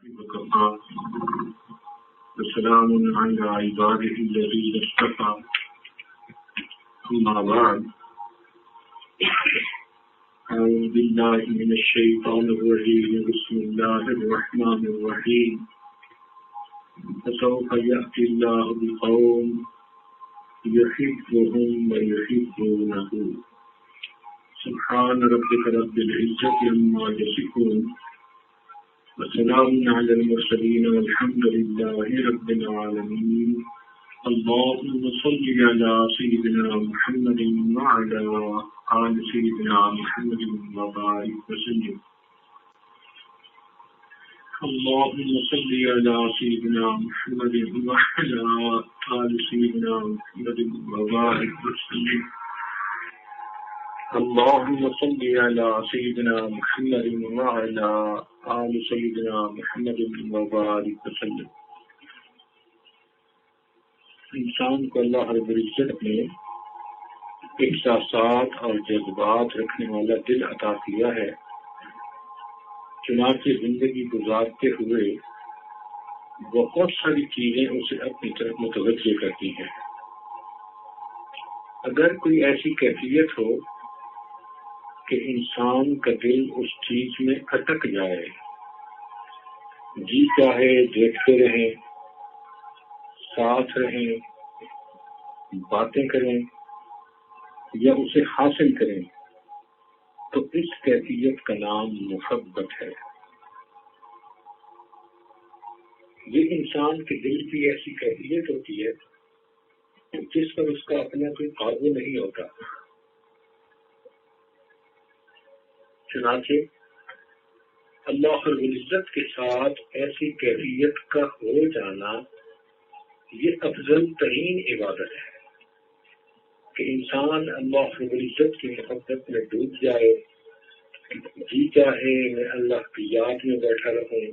وكفى وسلام على عباده الذين اصطفى أما بعد أعوذ بالله من الشيطان الرجيم بسم الله الرحمن الرحيم فسوف يأتي الله بقوم يحبهم ويحبونه سبحان ربك رب العزة عما يصفون وسلام على المرسلين والحمد لله رب العالمين اللهم صل على سيدنا محمد وعلى آل سيدنا محمد وبارك وسلم اللهم صل على سيدنا محمد وعلى آل سيدنا محمد وبارك وسلم اللهم صل على سيدنا محمد وعلى آل سيدنا محمد وبارك وسلم. انسان کو اللہ رب العزت نے احساسات اور جذبات رکھنے والا دل عطا کیا ہے، چنانچہ زندگی گزارتے ہوئے بہت ساری چیزیں اسے اپنی طرف متوجہ کرتی ہیں. اگر کوئی ایسی کیفیت ہو کہ انسان کا دل اس چیز میں اٹک جائے، جی چاہے دیکھتے رہیں، ساتھ رہیں، باتیں کریں یا اسے حاصل کریں، تو اس کیفیت کا نام محبت ہے. یہ انسان کے دل کی ایسی کیفیت ہوتی ہے جس پر اس کا اپنا کوئی قابو نہیں ہوتا. چنانچہ اللہ رب العزت کے ساتھ ایسی کیفیت کا ہو جانا یہ افضل ترین عبادت ہے کہ انسان اللہ رب العزت کی محبت میں ڈوب جائے. جی چاہے میں اللہ کی یاد میں بیٹھا رہوں،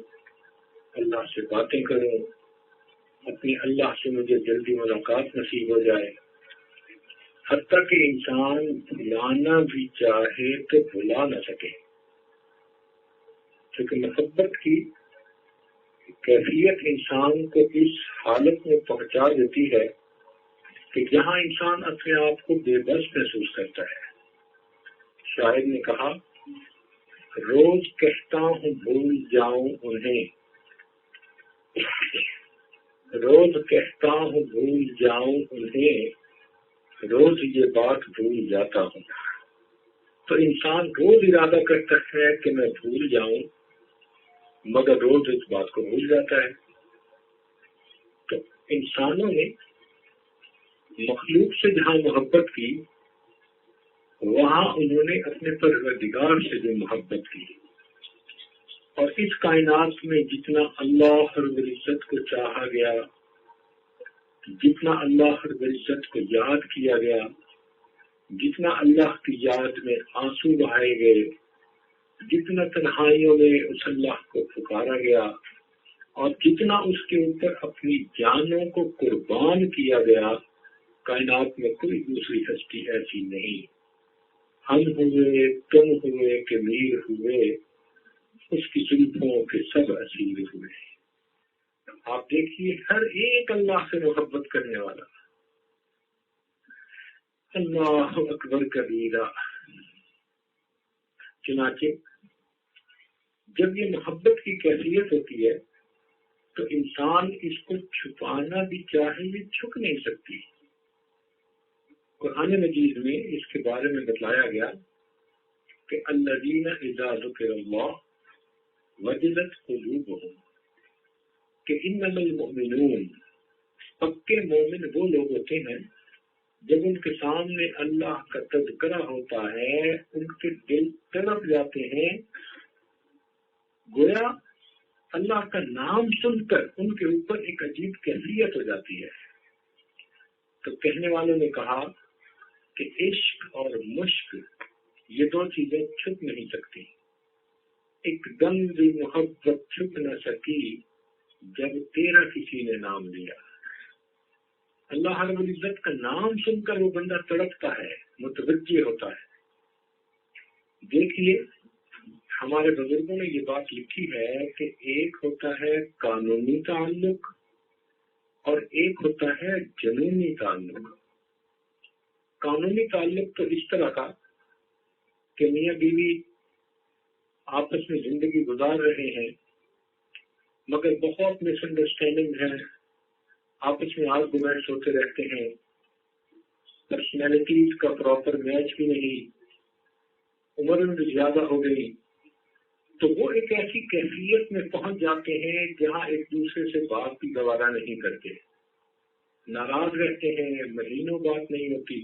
اللہ سے باتیں کروں، اپنی اللہ سے مجھے جلدی ملاقات نصیب ہو جائے، حتیٰ کہ انسان بھلانا بھی چاہے تو بھلا نہ سکے. کیونکہ محبت کی کیفیت انسان کو اس حالت میں پہنچا دیتی ہے کہ جہاں انسان اپنے آپ کو بے بس محسوس کرتا ہے. شاعر نے کہا، روز کہتا ہوں بھول جاؤں انہیں، روز کہتا ہوں بھول جاؤں انہیں، روز یہ بات بھول جاتا ہوں. تو انسان روز ارادہ کرتا ہے کہ میں بھول جاؤں، مگر روز اس بات کو بھول جاتا ہے. تو انسانوں نے مخلوق سے جہاں محبت کی، وہاں انہوں نے اپنے پروردگار سے جو محبت کی. اور اس کائنات میں جتنا اللہ رب العزت کو چاہا گیا، جتنا اللہ رب العزت کو یاد کیا گیا، جتنا اللہ کی یاد میں آنسو بہائے گئے، جتنا تنہائیوں میں اس اللہ کو پکارا گیا، اور جتنا اس کے اوپر اپنی جانوں کو قربان کیا گیا، کائنات میں کوئی دوسری ہستی ایسی نہیں. ہم ہوئے، تم ہوئے کہ میر ہوئے، اس کی زلفوں کے سب اسیر ہوئے. آپ دیکھیے ہر ایک اللہ سے محبت کرنے والا. اللہ اکبر کبیرہ. چنانچہ جب یہ محبت کی کیفیت ہوتی ہے تو انسان اس کو چھپانا بھی چاہے یہ چھپ نہیں سکتی. قرآن مجید میں اس کے بارے میں بتلایا گیا کہ الذین اذا ذکر اللہ وجلت قلوبہم، کہ انما المؤمنون، پکے مومن وہ لوگ ہوتے ہیں جب ان کے سامنے اللہ کا تذکرہ ہوتا ہے ان کے دل تڑپ جاتے ہیں، گویا اللہ کا نام سن کر ان کے اوپر ایک عجیب کیفیت ہو جاتی ہے. تو کہنے والوں نے کہا کہ عشق اور مشق یہ دو چیزیں چھپ نہیں سکتی. ایک دم بھی محبت چھپ نہ سکی جب تیرا کسی نے نام لیا. اللہ رب العزت کا نام سن کر وہ بندہ تڑپتا ہے، متوجہ ہوتا ہے. دیکھیے ہمارے بزرگوں نے یہ بات لکھی ہے کہ ایک ہوتا ہے قانونی تعلق اور ایک ہوتا ہے جنونی تعلق۔ قانونی تعلق تو اس طرح کا کہ میاں بیوی آپس میں زندگی گزار رہے ہیں مگر بہت مس انڈرسٹینڈنگ ہے، آپس میں آرگومنٹس ہوتے رہتے ہیں، پرسنالٹیز کا پراپر میچ بھی نہیں، عمر میں بھی زیادہ ہو گئی، تو وہ ایک ایسی کیفیت میں پہنچ جاتے ہیں جہاں ایک دوسرے سے بات بھی گوارا نہیں کرتے، ناراض رہتے ہیں، مہینوں بات نہیں ہوتی۔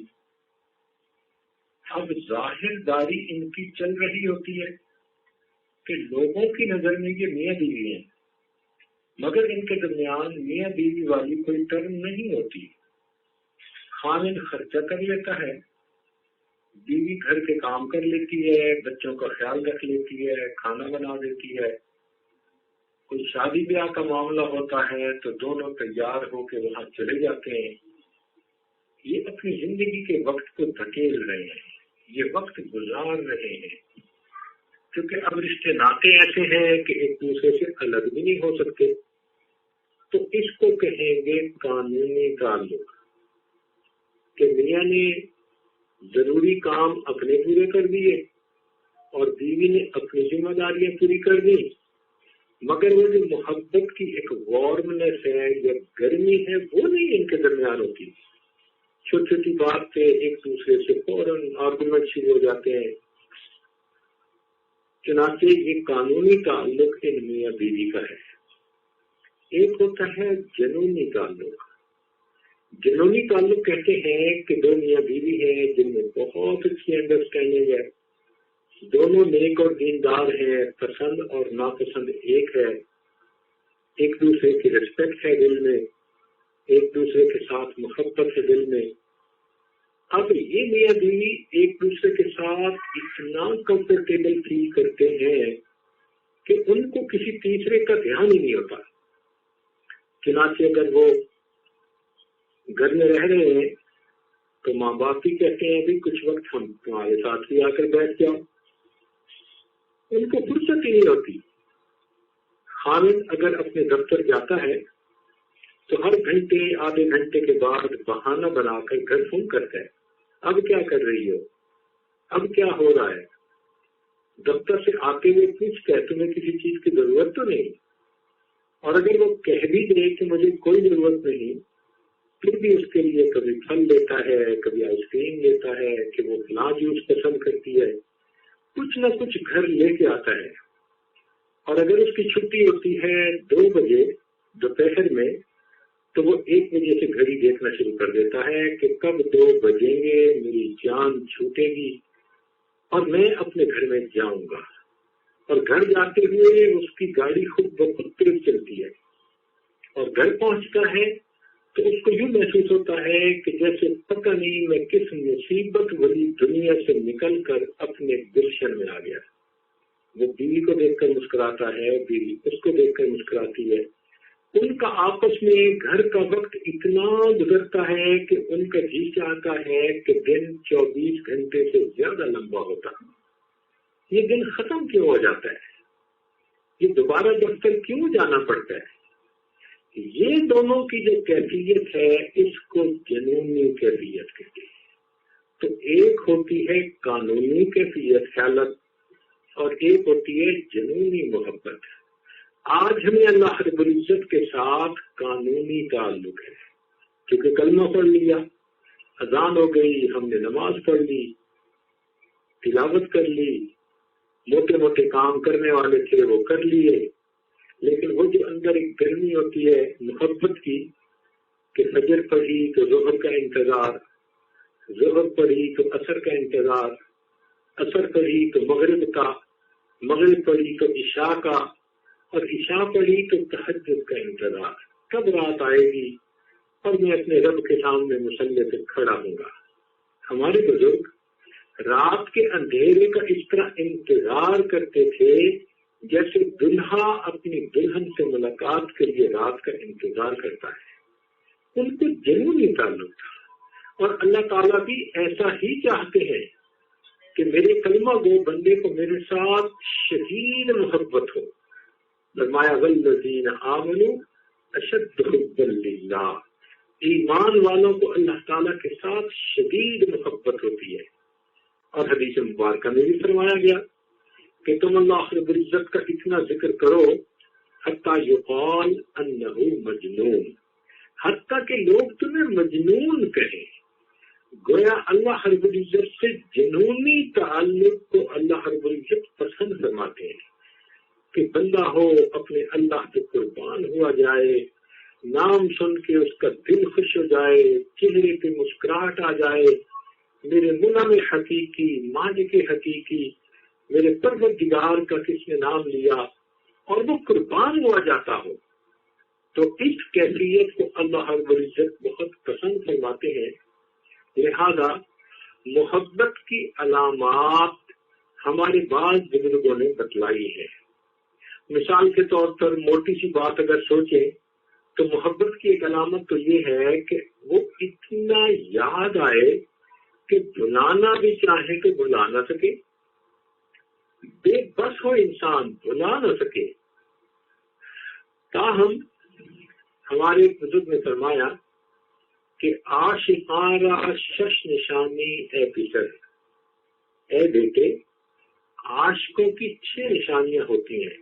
اب ظاہر داری ان کی چل رہی ہوتی ہے کہ لوگوں کی نظر میں یہ میاں بیوی ہیں، مگر ان کے درمیان میاں بیوی والی کوئی ٹرم نہیں ہوتی۔ خامن خرچہ کر لیتا ہے، بیوی گھر کے کام کر لیتی ہے، بچوں کا خیال رکھ لیتی ہے، کھانا بنا دیتی ہے، کوئی شادی بیاہ کا معاملہ ہوتا ہے تو دونوں تیار ہو کے وہاں چلے جاتے ہیں۔ یہ اپنی زندگی کے وقت کو دھکیل رہے ہیں، یہ وقت گزار رہے ہیں، کیونکہ اب رشتے ناطے ایسے ہیں کہ ایک دوسرے سے الگ بھی نہیں ہو سکتے، تو اس کو کہیں گے قانونی تعلق، کہ میاں نے ضروری کام اپنے پورے کر دیے اور بیوی نے اپنی ذمہ داریاں پوری کر دی، مگر وہ جو محبت کی ایک وارمنس ہے یا گرمی ہے وہ نہیں ان کے درمیان ہوتی۔ چھوٹی چھوٹی بات پہ ایک دوسرے سے فوراً آرگومنٹ شروع ہو جاتے ہیں۔ چنانچہ یہ قانونی تعلق ان میاں بیوی کا ہے۔ ایک ہوتا ہے جنونی تعلق۔ جنونی تعلق کہتے ہیں کہ دو میاں بیوی ہیں جن میں بہت اچھی انڈرسٹینڈنگ ہے، دونوں نیک اور دیندار ہیں، پسند اور ناپسند ایک ہے، ایک دوسرے کی رسپیکٹ ہے دل میں، ایک دوسرے کے ساتھ محبت ہے دل میں۔ اب یہ میاں بیوی ایک دوسرے کے ساتھ اتنا کمفرٹیبل فیل کرتے ہیں کہ ان کو کسی تیسرے کا دھیان ہی نہیں ہوتا۔ چنانچہ اگر وہ گھر میں رہ رہے ہیں تو ماں باپ بھی کہتے ہیں بھی کچھ وقت ہم تمہارے ساتھ بھی آ کر بیٹھ جاؤ، ان کو فرصت ہی نہیں ہوتی۔ خامد اگر اپنے دفتر جاتا ہے تو ہر گھنٹے آدھے گھنٹے کے بعد بہانہ بنا کر گھر فون کرتا ہے، اب کیا کر رہی ہو، اب کیا ہو رہا ہے، دفتر سے آتے ہوئے پوچھتا ہے تمہیں کسی چیز کی ضرورت تو نہیں، اور اگر وہ کہہ بھی دے کہ مجھے کوئی ضرورت نہیں پھر بھی اس کے لیے کبھی پھل لیتا ہے، کبھی آئس کریم لیتا ہے کہ وہ فلاں جوس پسند کرتی ہے، کچھ نہ کچھ گھر لے کے آتا ہے۔ اور اگر اس کی چھٹی ہوتی ہے 2 بجے دوپہر میں تو وہ 1 بجے سے گھڑی دیکھنا شروع کر دیتا ہے کہ کب 2 بجیں گے، میری جان چھوٹے گی اور میں اپنے گھر میں جاؤں گا۔ اور گھر جاتے ہوئے اس کی گاڑی خود بخود تیز چلتی ہے، اور گھر پہنچتا ہے تو اس کو یوں محسوس ہوتا ہے کہ جیسے پتہ نہیں میں کس مصیبت والی دنیا سے نکل کر اپنے گلشن میں آ گیا۔ وہ بیوی کو دیکھ کر مسکراتا ہے، بیوی اس کو دیکھ کر مسکراتی ہے۔ ان کا آپس میں گھر کا وقت اتنا گزرتا ہے کہ ان کا جی چاہتا ہے کہ دن 24 گھنٹے سے زیادہ لمبا ہوتا۔ یہ دن ختم کیوں ہو جاتا ہے؟ یہ دوبارہ دفتر کیوں جانا پڑتا ہے؟ یہ دونوں کی جو کیفیت ہے اس کو جنونی کیفیت کہتے ہیں۔ تو ایک ہوتی ہے قانونی کیفیت خیالت اور ایک ہوتی ہے جنونی محبت۔ آج ہمیں اللہ رب العزت کے ساتھ قانونی تعلق ہے، کیونکہ کلمہ پڑھ لیا، اذان ہو گئی، ہم نے نماز پڑھ لی، تلاوت کر لی، موٹے موٹے کام کرنے والے تھے وہ کر لیے، لیکن وہ جو اندر ایک گرمی ہوتی ہے محبت کی کہ فجر پڑھی تو ظہر کا انتظار، ظہر پڑھی تو عصر کا انتظار، عصر پڑھی تو مغرب کا، مغرب پڑھی تو عشاء کا، اور عشاء پڑھی تو تہجد کا انتظار، کب رات آئے گی اور میں اپنے رب کے سامنے مصلی پہ کھڑا ہوں گا۔ ہمارے بزرگ رات کے اندھیرے کا اس طرح انتظار کرتے تھے جیسے دلہا اپنی دلہن سے ملاقات کے لیے رات کا انتظار کرتا ہے۔ ان کو جنونی تعلق تھا، اور اللہ تعالیٰ بھی ایسا ہی چاہتے ہیں کہ میرے کلمہ گو بندے کو میرے ساتھ شدید محبت ہو. فرمایا والذین آمنوا اشد حبا للہ، ایمان والوں کو اللہ تعالیٰ کے ساتھ شدید محبت ہوتی ہے. اور حدیث مبارکہ میں بھی فرمایا گیا کہ تم اللہ رب العزت کا اتنا ذکر کرو حتیٰ یقال انہ مجنون، حتیٰ کہ لوگ تمہیں مجنون کہیں. گویا اللہ رب العزت سے جنونی تعلق کو اللہ رب العزت پسند فرماتے ہیں کہ بندہ ہو اپنے اللہ کے قربان ہوا جائے، نام سن کے اس کا دل خوش ہو جائے، چہرے پہ مسکراہٹ آ جائے، میرے منعم حقیقی مالک حقیقی میرے پروردگار کا کس نے نام لیا اور وہ قربان ہوا جاتا ہو. تو اس کیفیت کو اللہ رب العزت بہت پسند فرماتے ہیں. لہذا محبت کی علامات ہمارے بعض بزرگوں نے بتلائی ہے. مثال کے طور پر موٹی سی بات اگر سوچیں تو محبت کی ایک علامت تو یہ ہے کہ وہ اتنا یاد آئے کہ بھلانا بھی چاہے تو بھلا نہ سکے، بے بس ہو انسان بھلا نہ سکے. تاہم ہمارے بزرگ نے فرمایا کہ عاشقاں شش نشانی اے پسر، اے بیٹے عاشقوں کی 6 نشانیاں ہوتی ہیں.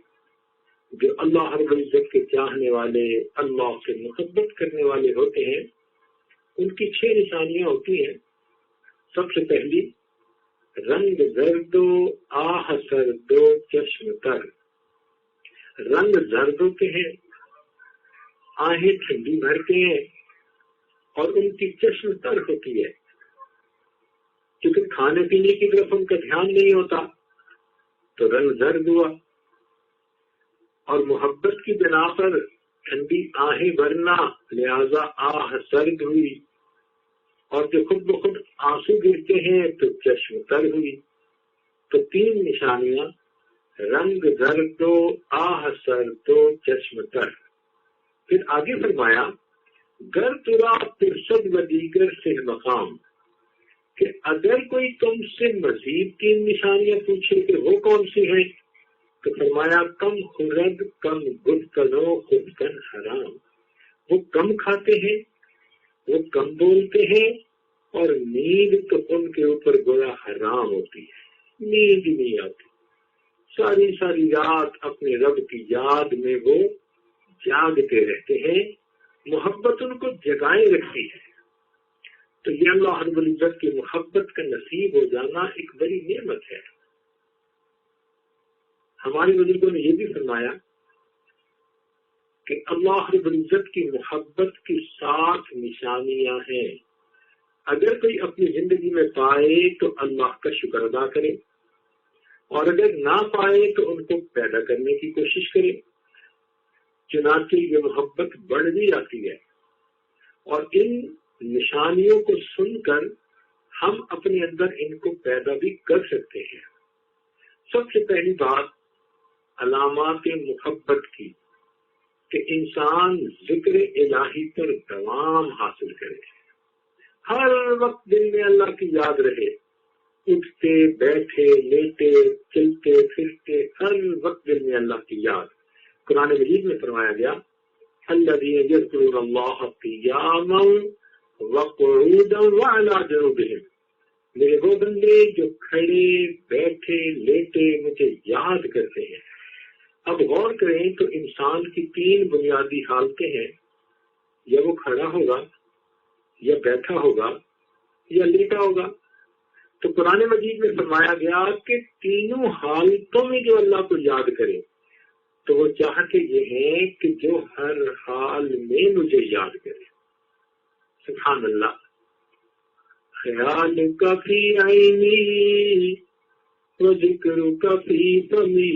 جو اللہ رب العزت کے چاہنے والے، اللہ سے محبت کرنے والے ہوتے ہیں، ان کی 6 نشانیاں ہوتی ہیں. سب سے پہلی رنگ زرد و آہ سرد و چشم تر. رنگ زرد ہوتے ہیں، آہیں ٹھنڈی بھرتے ہیں، اور ان کی چشم تر ہوتی ہے کیونکہ کھانے پینے کی طرف ان کا دھیان نہیں ہوتا تو رنگ زرد ہوا. اور محبت کی بنا پر ٹھنڈی آہیں بھرنا، لہذا آہ سرد ہوئی. اور جو خود بخود آنسو گرتے ہیں تو چشم تر ہوئی. تو 3 نشانیاں، رنگ زرد و آہ سرد و چشم تر. پھر آگے فرمایا گر ترا پرسد و دیگر سے مقام، کہ اگر کوئی تم سے مزید 3 نشانیاں پوچھے کہ وہ کون سی ہیں تو فرمایا کم خرد کم گفتگو خودکن حرام. وہ کم کھاتے ہیں، وہ کم بولتے ہیں، اور نیند تو ان کے اوپر گویا حرام ہوتی ہے، نیند ہی نہیں آتی. ساری ساری رات اپنے رب کی یاد میں وہ جاگتے رہتے ہیں، محبت ان کو جگائے رکھتی ہے. تو یہ اللہ رب العزت کی محبت کا نصیب ہو جانا ایک بڑی نعمت ہے. ہمارے بزرگوں نے یہ بھی فرمایا کہ اللہ رب العزت کی محبت کی 7 نشانیاں ہیں. اگر کوئی اپنی زندگی میں پائے تو اللہ کا شکر ادا کرے، اور اگر نہ پائے تو ان کو پیدا کرنے کی کوشش کرے. چنانچہ یہ محبت بڑھ بھی جاتی ہے. اور ان نشانیوں کو سن کر ہم اپنے اندر ان کو پیدا بھی کر سکتے ہیں. سب سے پہلی بات علامات محبت کی کہ انسان ذکر الہی پر دوام حاصل کرے، ہر وقت دل میں اللہ کی یاد رہے، اٹھتے بیٹھے لیٹے چلتے پھرتے ہر وقت دل میں اللہ کی یاد. قرآن مجید میں فرمایا گیا الذین یذکرون اللہ قیاما وقعودا وعلی جنوبہم، میرے وہ بندے جو کھڑے بیٹھے لیٹے مجھے یاد کرتے ہیں. اب غور کریں تو انسان کی 3 بنیادی حالتیں ہیں، یا وہ کھڑا ہوگا، یا بیٹھا ہوگا، یا لیٹا ہوگا. تو قرآن مجید میں فرمایا گیا کہ تینوں حالتوں میں جو اللہ کو یاد کرے تو وہ چاہتے یہ ہیں کہ جو ہر حال میں مجھے یاد کرے. سبحان اللہ. خیال کا فی عینی و ذکر کا فی فمی،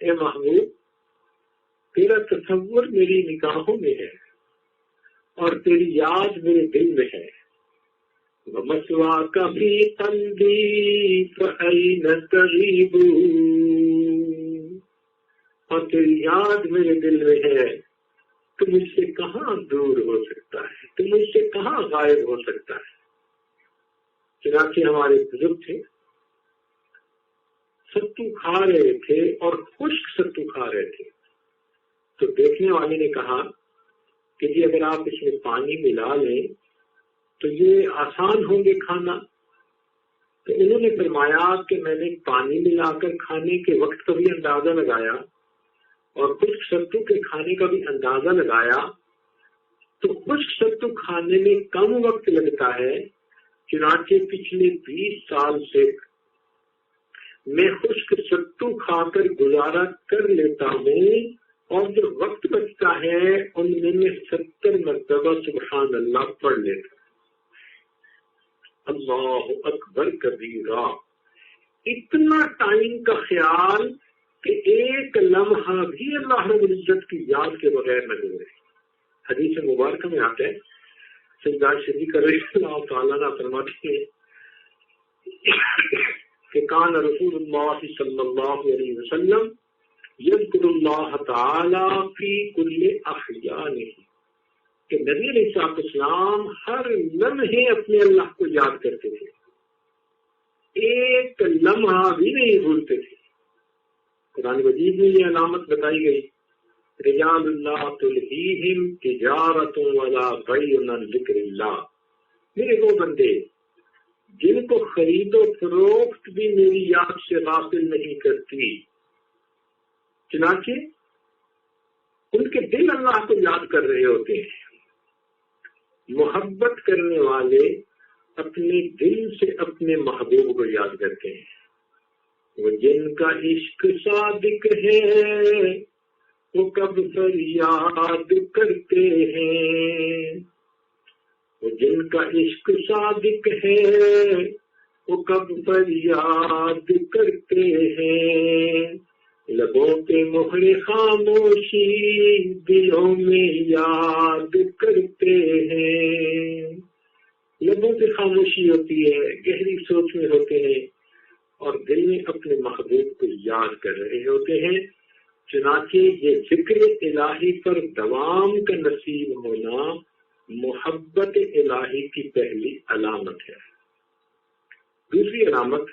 اے محبوب تیرا تصور میری نگاہوں میں ہے اور تیری یاد میرے دل میں ہے. وَمَثْوَاكَ فِي قَلْبِي فَأَيْنَ تَغِيبُ، اور تیری یاد میرے دل میں ہے تو مجھ سے کہاں دور ہو سکتا ہے، تو مجھ سے کہاں غائب ہو سکتا ہے. چنانچہ ہمارے بزرگ تھے، ستو کھا رہے تھے اور خشک ستو کھا رہے تھے، تو دیکھنے والے نے کہا کہ جی اگر آپ اس میں پانی ملا لیں تو یہ آسان ہوں گے کھانا۔ تو انہوں نے فرمایا کہ میں نے پانی ملا کر کھانے کے وقت کا بھی اندازہ لگایا اور خشک ستو کے کھانے کا بھی اندازہ لگایا، تو خشک ستو کھانے میں کم وقت لگتا ہے، چنانچہ پچھلے 20 سال سے میں خشک ستو کھا کر گزارا کر لیتا ہوں، اور جو وقت بچتا ہے ان میں 70 مرتبہ سبحان اللہ پڑھ لیتا ہوں۔ اللہ اکبر کبیرہ، اتنا ٹائم کا خیال کہ ایک لمحہ بھی اللہ رب العزت کی یاد کے بغیر نہ گزرے۔ حدیث مبارکہ میں آتا ہے، سیدنا صدیق رضی اللہ تعالیٰ عنہ فرماتے ہیں کہ کان رسول اللہ صلی اللہ علیہ وسلم یذکر اللہ تعالی فی کل احیانہ، کہ نبی علیہ السلام ہر لمحے اپنے اللہ کو یاد کرتے تھے، ایک لمحہ بھی نہیں بھولتے تھے۔ قرآن مجید میں یہ علامت بتائی گئی، رجال اللہ تلہیہم تجارۃ ولا بیع عن ذکر اللہ، میرے وہ بندے جن کو خرید و فروخت بھی میری یاد سے غافل نہیں کرتی، چنانچہ ان کے دل اللہ کو یاد کر رہے ہوتے ہیں۔ محبت کرنے والے اپنے دل سے اپنے محبوب کو یاد کرتے ہیں۔ وہ جن کا عشق صادق ہے وہ کب فریاد کرتے ہیں، وہ جن کا عشق صادق ہے وہ کب فریاد کرتے ہیں، لبوں پہ مہر خاموشی دلوں میں یاد کرتے ہیں۔ لبوں پہ خاموشی ہوتی ہے، گہری سوچ میں ہوتے ہیں اور دل میں اپنے محبوب کو یاد کر رہے ہوتے ہیں، چنانچہ یہ ذکر الہی پر دوام کا نصیب ہونا محبت الہی کی پہلی علامت ہے۔ دوسری علامت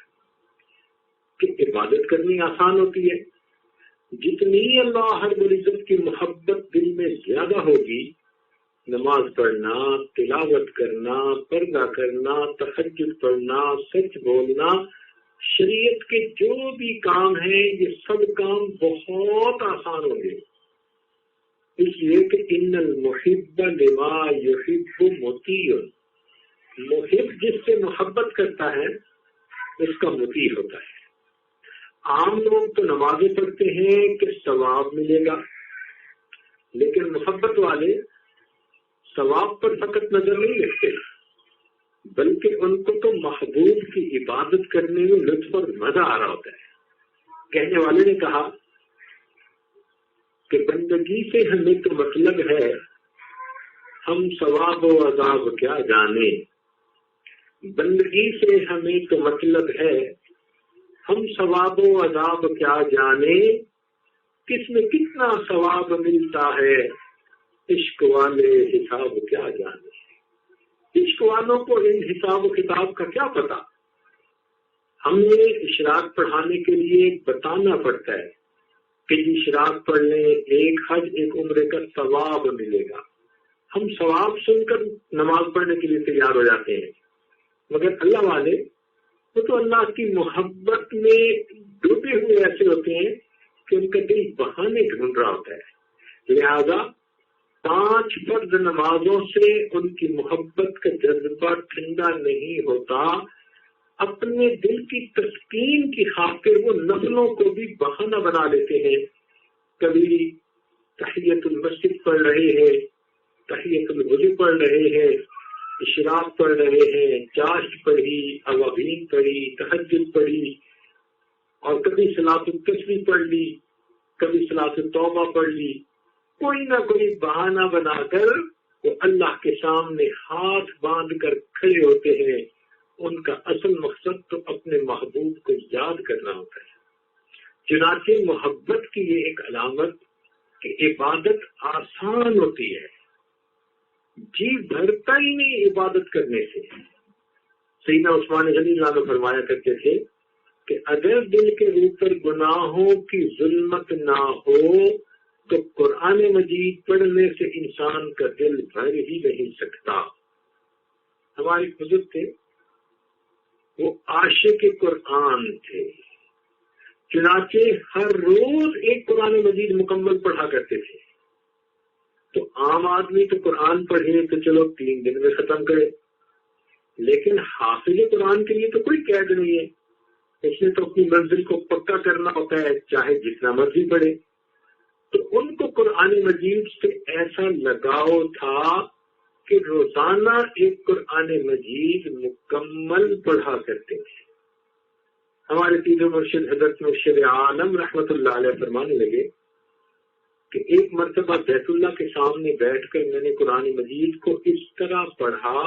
کہ عبادت کرنی آسان ہوتی ہے، جتنی اللہ رب العزت کی محبت دل میں زیادہ ہوگی، نماز پڑھنا، تلاوت کرنا، پردہ کرنا، تہجد پڑھنا، سچ بولنا، شریعت کے جو بھی کام ہیں یہ سب کام بہت آسان ہوں گے، اس لیے کہ ان المحب لما یحب مطیع، محب جس سے محبت کرتا ہے اس کا مطیع ہوتا ہے۔ عام لوگ تو نمازیں پڑھتے ہیں کہ ثواب ملے گا، لیکن محبت والے ثواب پر فقط نظر نہیں رکھتے، بلکہ ان کو تو محبوب کی عبادت کرنے میں لطف اور مزہ آ رہا ہوتا ہے۔ کہنے والے نے کہا کہ بندگی سے ہمیں تو مطلب ہے، ہم ثواب و عذاب کیا جانے، بندگی سے ہمیں تو مطلب ہے، ہم ثواب و عذاب کیا جانے، کس میں کتنا ثواب ملتا ہے، عشق والے حساب کیا جانے۔ عشق والوں کو ان حساب و کتاب کا کیا پتا۔ ہم نے اشراق پڑھانے کے لیے بتانا پڑتا ہے کہ اشراق پڑھ لیں، ایک حج ایک عمرے کا ثواب ملے گا، ہم ثواب سن کر نماز پڑھنے کے لیے تیار ہو جاتے ہیں، مگر اللہ والے وہ تو اللہ کی محبت میں ڈوبے ہوئے ایسے ہوتے ہیں کہ ان کا دل بہانے ڈھونڈ رہا ہوتا ہے، لہذا 5 فرض نمازوں سے ان کی محبت کا جذبہ ٹھنڈا نہیں ہوتا، اپنے دل کی تسکین کی خاطر وہ نفلوں کو بھی بہانہ بنا لیتے ہیں، کبھی تحیت المسجد پڑھ رہے ہیں، تحیت الوضو پڑھ رہے ہیں، اشراق پڑھ رہے ہیں، چاشت پڑھی، اوابین پڑھی، تہجد پڑھی، اور کبھی صلاۃ التسبیح پڑھ لی، کبھی صلاۃ التوبہ پڑھ لی، کوئی نہ کوئی بہانہ بنا کر وہ اللہ کے سامنے ہاتھ باندھ کر کھڑے ہوتے ہیں۔ ان کا اصل مقصد تو اپنے محبوب کو یاد کرنا ہوتا ہے۔ چنانچہ محبت کی یہ ایک علامت کہ عبادت آسان ہوتی ہے، جی بھرتا ہی نہیں عبادت کرنے سے، سیدنا عثمان غنی رضی اللہ عنہ فرمایا کرتے تھے کہ اگر دل کے اوپر گناہوں کی ظلمت نہ ہو تو قرآن مجید پڑھنے سے انسان کا دل بھر ہی نہیں سکتا۔ ہمارے بزرگ تھے، وہ عاشق قرآن تھے، چنانچہ ہر روز ایک قرآن مجید مکمل پڑھا کرتے تھے۔ تو عام آدمی تو قرآن پڑھے تو چلو 3 دن میں ختم کرے، لیکن حافظ قرآن کے لیے تو کوئی قید نہیں ہے، اس نے تو اپنی منزل کو پکا کرنا ہوتا ہے، چاہے جتنا مرضی پڑھے۔ تو ان کو قرآن مجید سے ایسا لگاؤ تھا کہ روزانہ ایک قرآن مجید مکمل پڑھا کرتے تھے۔ ہمارے پیر و مرشد حضرت مرشد عالم رحمت اللہ علیہ فرمانے لگے کہ ایک مرتبہ بیت اللہ کے سامنے بیٹھ کر میں نے قرآن مجید کو اس طرح پڑھا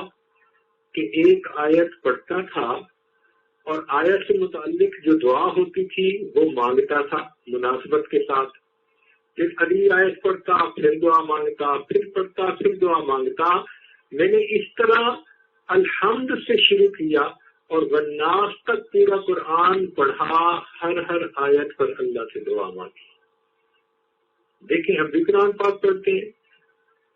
کہ ایک آیت پڑھتا تھا اور آیت سے متعلق جو دعا ہوتی تھی وہ مانگتا تھا مناسبت کے ساتھ، پھر اگلی آیت پڑھتا، پھر دعا مانگتا، پھر پڑھتا، پھر دعا مانگتا۔ میں نے اس طرح الحمد سے شروع کیا اور والناس تک پورا قرآن پڑھا، ہر آیت پر اللہ سے دعا مانگی۔ دیکھیں ہم بھی قرآن پاک پڑھتے ہیں،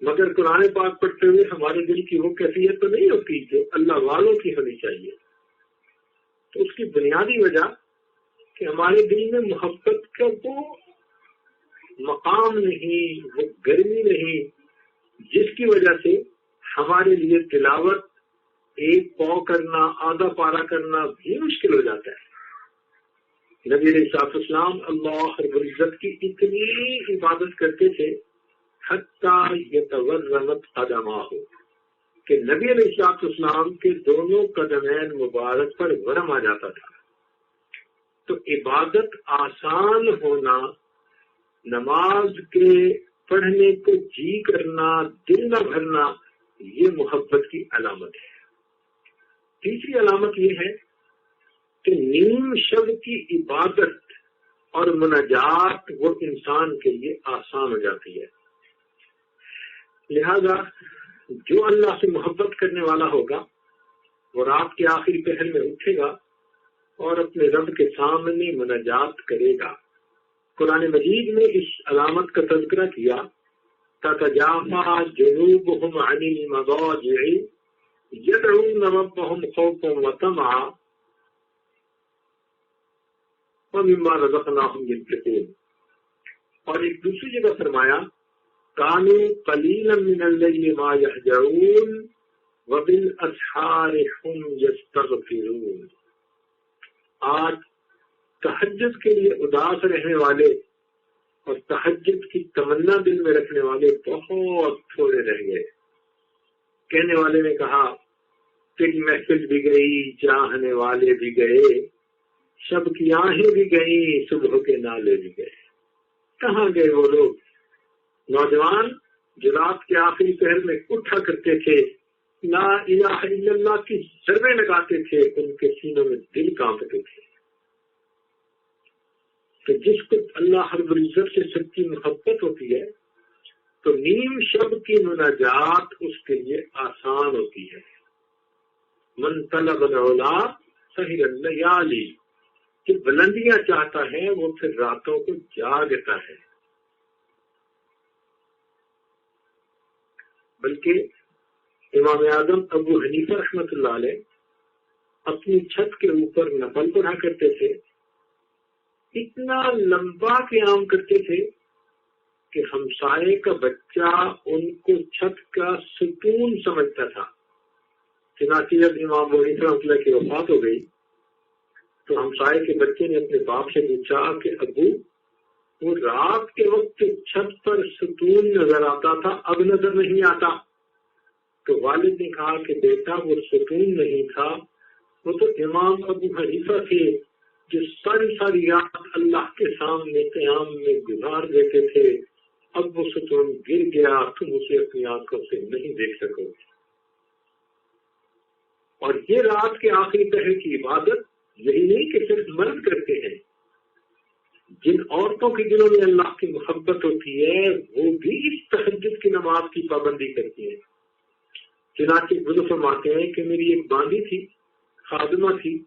مگر قرآن پاک پڑھتے ہوئے ہمارے دل کی وہ کیفیت تو نہیں ہوتی جو اللہ والوں کی ہونی چاہیے۔ تو اس کی بنیادی وجہ کہ ہمارے دل میں محبت کا وہ مقام نہیں، وہ گرمی نہیں، جس کی وجہ سے ہمارے لیے تلاوت ایک پاؤ کرنا، آدھا پارا کرنا بھی مشکل ہو جاتا ہے۔ نبی علیہ السلام اللہ رب العزت کی اتنی عبادت کرتے تھے حتیٰ یتورمت قدماہ، کہ نبی علیہ السلام کے دونوں قدمین مبارک پر ورم آ جاتا تھا۔ تو عبادت آسان ہونا، نماز کے پڑھنے کو جی کرنا، دل نہ بھرنا، یہ محبت کی علامت ہے۔ تیسری علامت یہ ہے کہ نیم شب کی عبادت اور مناجات وہ انسان کے لیے آسان ہو جاتی ہے۔ لہذا جو اللہ سے محبت کرنے والا ہوگا وہ رات کے آخری پہر میں اٹھے گا اور اپنے رب کے سامنے مناجات کرے گا۔ قرآن مجید میں اس علامت کا تذکرہ کیا، تتجافى جنوبهم عن المضاجع يدعون ربهم خوفا وطمعا ومما رزقناهم ينفقون۔ اور ایک دوسری جگہ فرمایا كانوا قليلا من الليل ما يهجعون وبالاسحار هم يستغفرون۔ آج تہجد کے لیے اداس رہنے والے اور تہجد کی تمنا دل میں رکھنے والے بہت تھوڑے رہ گئے۔ کہنے والے نے کہا تیری محفل بھی گئی، چاہنے والے بھی گئے، شب کی آہیں بھی گئیں، صبح کے نالے بھی گئے۔ کہاں گئے وہ لوگ نوجوان جو رات کے آخری پہر میں اٹھا کرتے تھے، لا الہ الا اللہ کی ضربیں لگاتے تھے، ان کے سینوں میں دل کانپتے تھے۔ تو جس کو اللہ رب العزت سے سچی محبت ہوتی ہے تو نیم شب کی مناجات اس کے لیے آسان ہوتی ہے۔ من طلب العلا سہر اللیالی، کہ بلندیاں چاہتا ہے وہ پھر راتوں کو جاگتا ہے۔ بلکہ امام اعظم ابو حنیفہ رحمۃ اللہ علیہ اپنی چھت کے اوپر نفل پڑھا کرتے تھے، اتنا لمبا قیام کرتے تھے کہ ہمسائے کا بچہ ان کو چھت کا ستون سمجھتا تھا۔ چنانچہ جب امام ابو حنیفہ رحمۃ اللہ کی وفات ہو گئی تو ہمسائے کے بچے نے اپنے باپ سے پوچھا کہ ابو وہ رات کے وقت چھت پر ستون نظر آتا تھا، اب نظر نہیں آتا۔ تو والد نے کہا کہ بیٹا وہ ستون نہیں تھا، وہ تو امام ابو حنیفہ تھے جو ساری رات اللہ کے سامنے قیام میں گزار دیتے تھے، اب وہ ستون گر گیا، تم اسے اپنی آنکھوں سے نہیں دیکھ سکو۔ اور یہ رات کے آخری پہر کی عبادت یہی نہیں کہ صرف مرد کرتے ہیں، جن عورتوں کے دلوں میں اللہ کی محبت ہوتی ہے وہ بھی اس تہجد کی نماز کی پابندی کرتی ہیں۔ چنانچہ بزرگ فرماتے ہیں کہ میری ایک باندھی تھی، خادمہ تھی،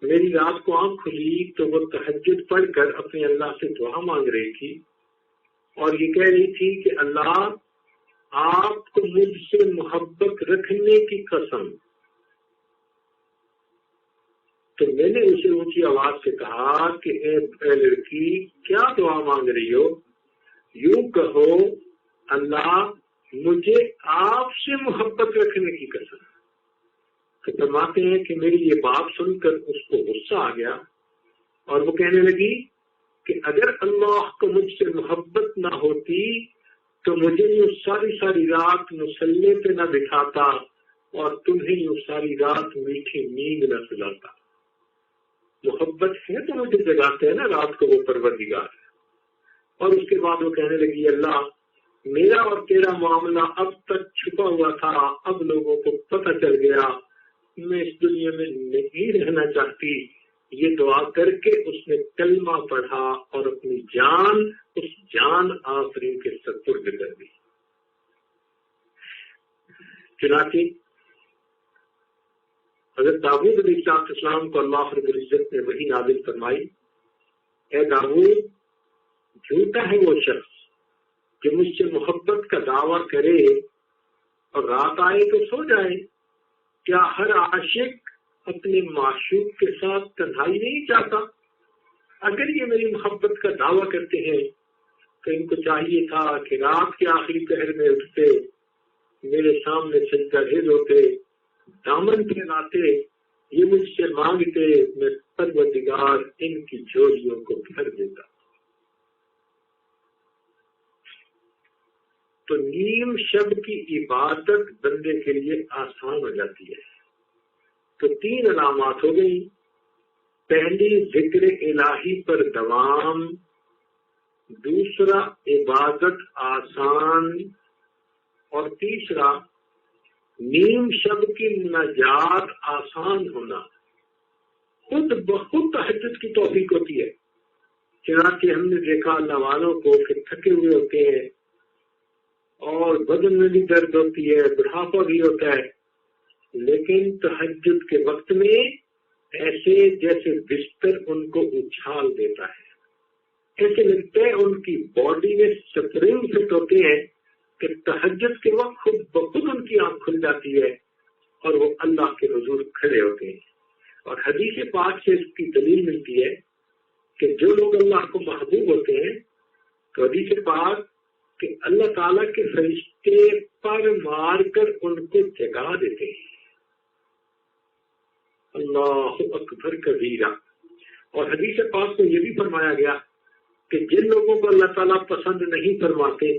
میری رات کو آنکھ کھلی تو وہ تہجد پڑھ کر اپنے اللہ سے دعا مانگ رہی تھی اور یہ کہہ رہی تھی کہ اللہ آپ کو مجھ سے محبت رکھنے کی قسم۔ تو میں نے اسے اونچی آواز سے کہا کہ اے لڑکی کیا دعا مانگ رہی ہو؟ یوں کہو اللہ مجھے آپ سے محبت رکھنے کی قسم۔ تو فرماتے ہیں کہ میری یہ بات سن کر اس کو غصہ آ گیا اور وہ کہنے لگی کہ اگر اللہ کو مجھ سے محبت نہ ہوتی تو مجھے یوں ساری ساری رات مصلے پہ نہ بٹھاتا اور تمہیں یوں ساری رات میٹھی نیند نہ سلاتا۔ محبت ہے تو مجھے جگاتے ہیں نا رات کو وہ پروردگار۔ اور اس کے بعد وہ کہنے لگی اللہ میرا اور تیرا معاملہ اب تک چھپا ہوا تھا، اب لوگوں کو پتہ چل گیا، میں اس دنیا میں نہیں رہنا چاہتی۔ یہ دعا کر کے اس نے کلمہ پڑھا اور اپنی جان اس جان آفرین کے سپرد کر دی۔ چنانچہ حضرت داؤد علیہ السلام کو اللہ رب العزت نے وحی نازل فرمائی، اے داؤد جھوٹا ہے وہ شخص جو مجھ سے محبت کا دعویٰ کرے اور رات آئے تو سو جائے۔ کیا ہر عاشق اپنے معشوق کے ساتھ تنہائی نہیں چاہتا؟ اگر یہ میری محبت کا دعویٰ کرتے ہیں تو ان کو چاہیے تھا کہ رات کے آخری پہر میں اٹھتے، میرے سامنے سجدہ ریز ہوتے، دامن پھیلاتے، یہ مجھ سے مانگتے، میں پروردگار ان کی جھولیوں کو بھر دیتا۔ تو نیم شب کی عبادت بندے کے لیے آسان ہو جاتی ہے۔ تو 3 علامات ہو گئی، پہلی ذکر الہی پر دوام، دوسرا عبادت آسان، اور تیسرا نیم شب کی نجات آسان ہونا۔ خود بخود تہجد کی توفیق ہوتی ہے۔ چنانچہ ہم نے دیکھا اللہ والوں کو کہ تھکے ہوئے ہوتے ہیں اور بدن میں بھی درد ہوتی ہے، بڑھاپا بھی ہوتا ہے، لیکن تہجد کے وقت میں ایسے جیسے بستر ان کو اچھال دیتا ہے، ایسے لگتا ہے ان کی باڈی میں سپرنگ فٹ ہوتے ہیں کہ تہجد کے وقت خود بخود ان کی آنکھ کھل جاتی ہے اور وہ اللہ کے حضور کھڑے ہوتے ہیں۔ اور حدیث پاک سے اس کی دلیل ملتی ہے کہ جو لوگ اللہ کو محبوب ہوتے ہیں تو حدیث پاک کہ اللہ تعالیٰ کے فرشتے پر مار کر ان کو جگا دیتے ہیں۔ اللہ اکبر کبیرہ۔ اور حدیث پاک میں یہ بھی فرمایا گیا کہ جن لوگوں کو اللہ تعالیٰ پسند نہیں فرماتے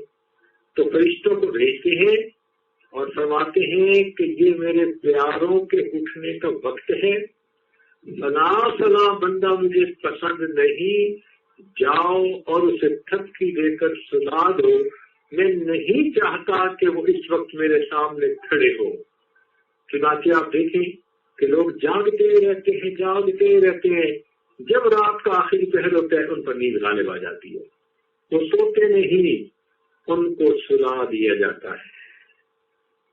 تو فرشتوں کو بھیجتے ہیں اور فرماتے ہیں کہ یہ میرے پیاروں کے اٹھنے کا وقت ہے، فلاں بندہ مجھے پسند نہیں، جاؤ اور اسے تھپکی دے کر سلا دو، میں نہیں چاہتا کہ وہ اس وقت میرے سامنے کھڑے ہو۔ چنانچہ آپ دیکھیں کہ لوگ جاگتے رہتے ہیں، جب رات کا آخری پہر ہوتا ہے ان پر نیند غالب آ جاتی ہے، وہ سوتے نہیں، ان کو سلا دیا جاتا ہے،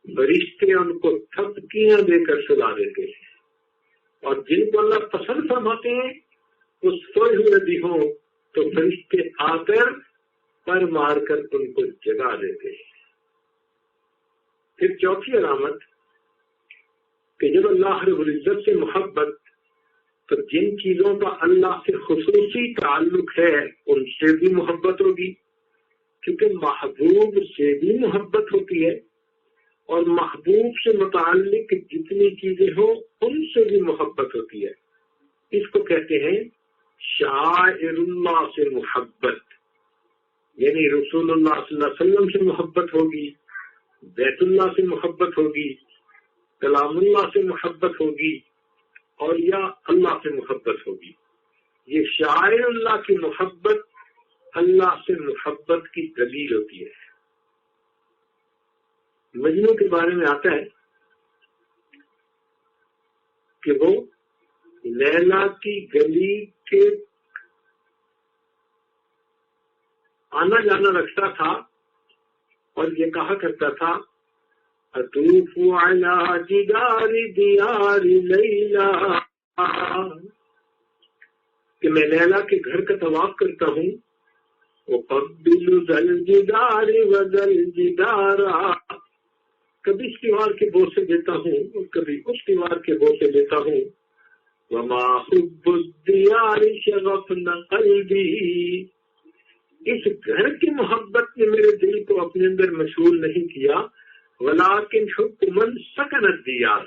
فرشتے ان کو تھپکیاں دے کر سلا دیتے ہیں، اور جن کو اللہ پسند فرماتے ہیں وہ سوئے ہوئے بھی ہوں تو فرشتے آ کر پر مار کر ان کو جگا دیتے ہیں۔ پھر چوتھی علامت کہ جب اللہ رب العزت سے محبت، تو جن چیزوں کا اللہ سے خصوصی تعلق ہے ان سے بھی محبت ہوگی، کیونکہ محبوب سے بھی محبت ہوتی ہے، اور محبوب سے متعلق جتنی چیزیں ہوں ان سے بھی محبت ہوتی ہے۔ اس کو کہتے ہیں شاعر اللہ سے محبت، یعنی رسول اللہ صلی اللہ علیہ وسلم سے محبت ہوگی، بیت اللہ سے محبت ہوگی، کلام اللہ سے محبت ہوگی، اور یا اللہ سے محبت ہوگی۔ یہ شاعر اللہ کی محبت اللہ سے محبت کی دلیل ہوتی ہے۔ مجنوں کے بارے میں آتا ہے کہ وہ لیلا کی گلی کے آنا جانا رکھتا تھا اور یہ کہا کرتا تھا اطوف علی جدار دیار لیلا، کہ میں لیلا کے گھر کا طواف کرتا ہوں. وقبل ذا الجدار وذا الجدارا، کبھی اس دیوار کے بوسے دیتا ہوں اور کبھی اس دیوار کے بوسے لیتا ہوں. وما حب الدیار شغفنا قلبی، اس گھر کی محبت نے میرے دل کو اپنے اندر مشغول نہیں کیا. ولیکن حب من سکن الدیار،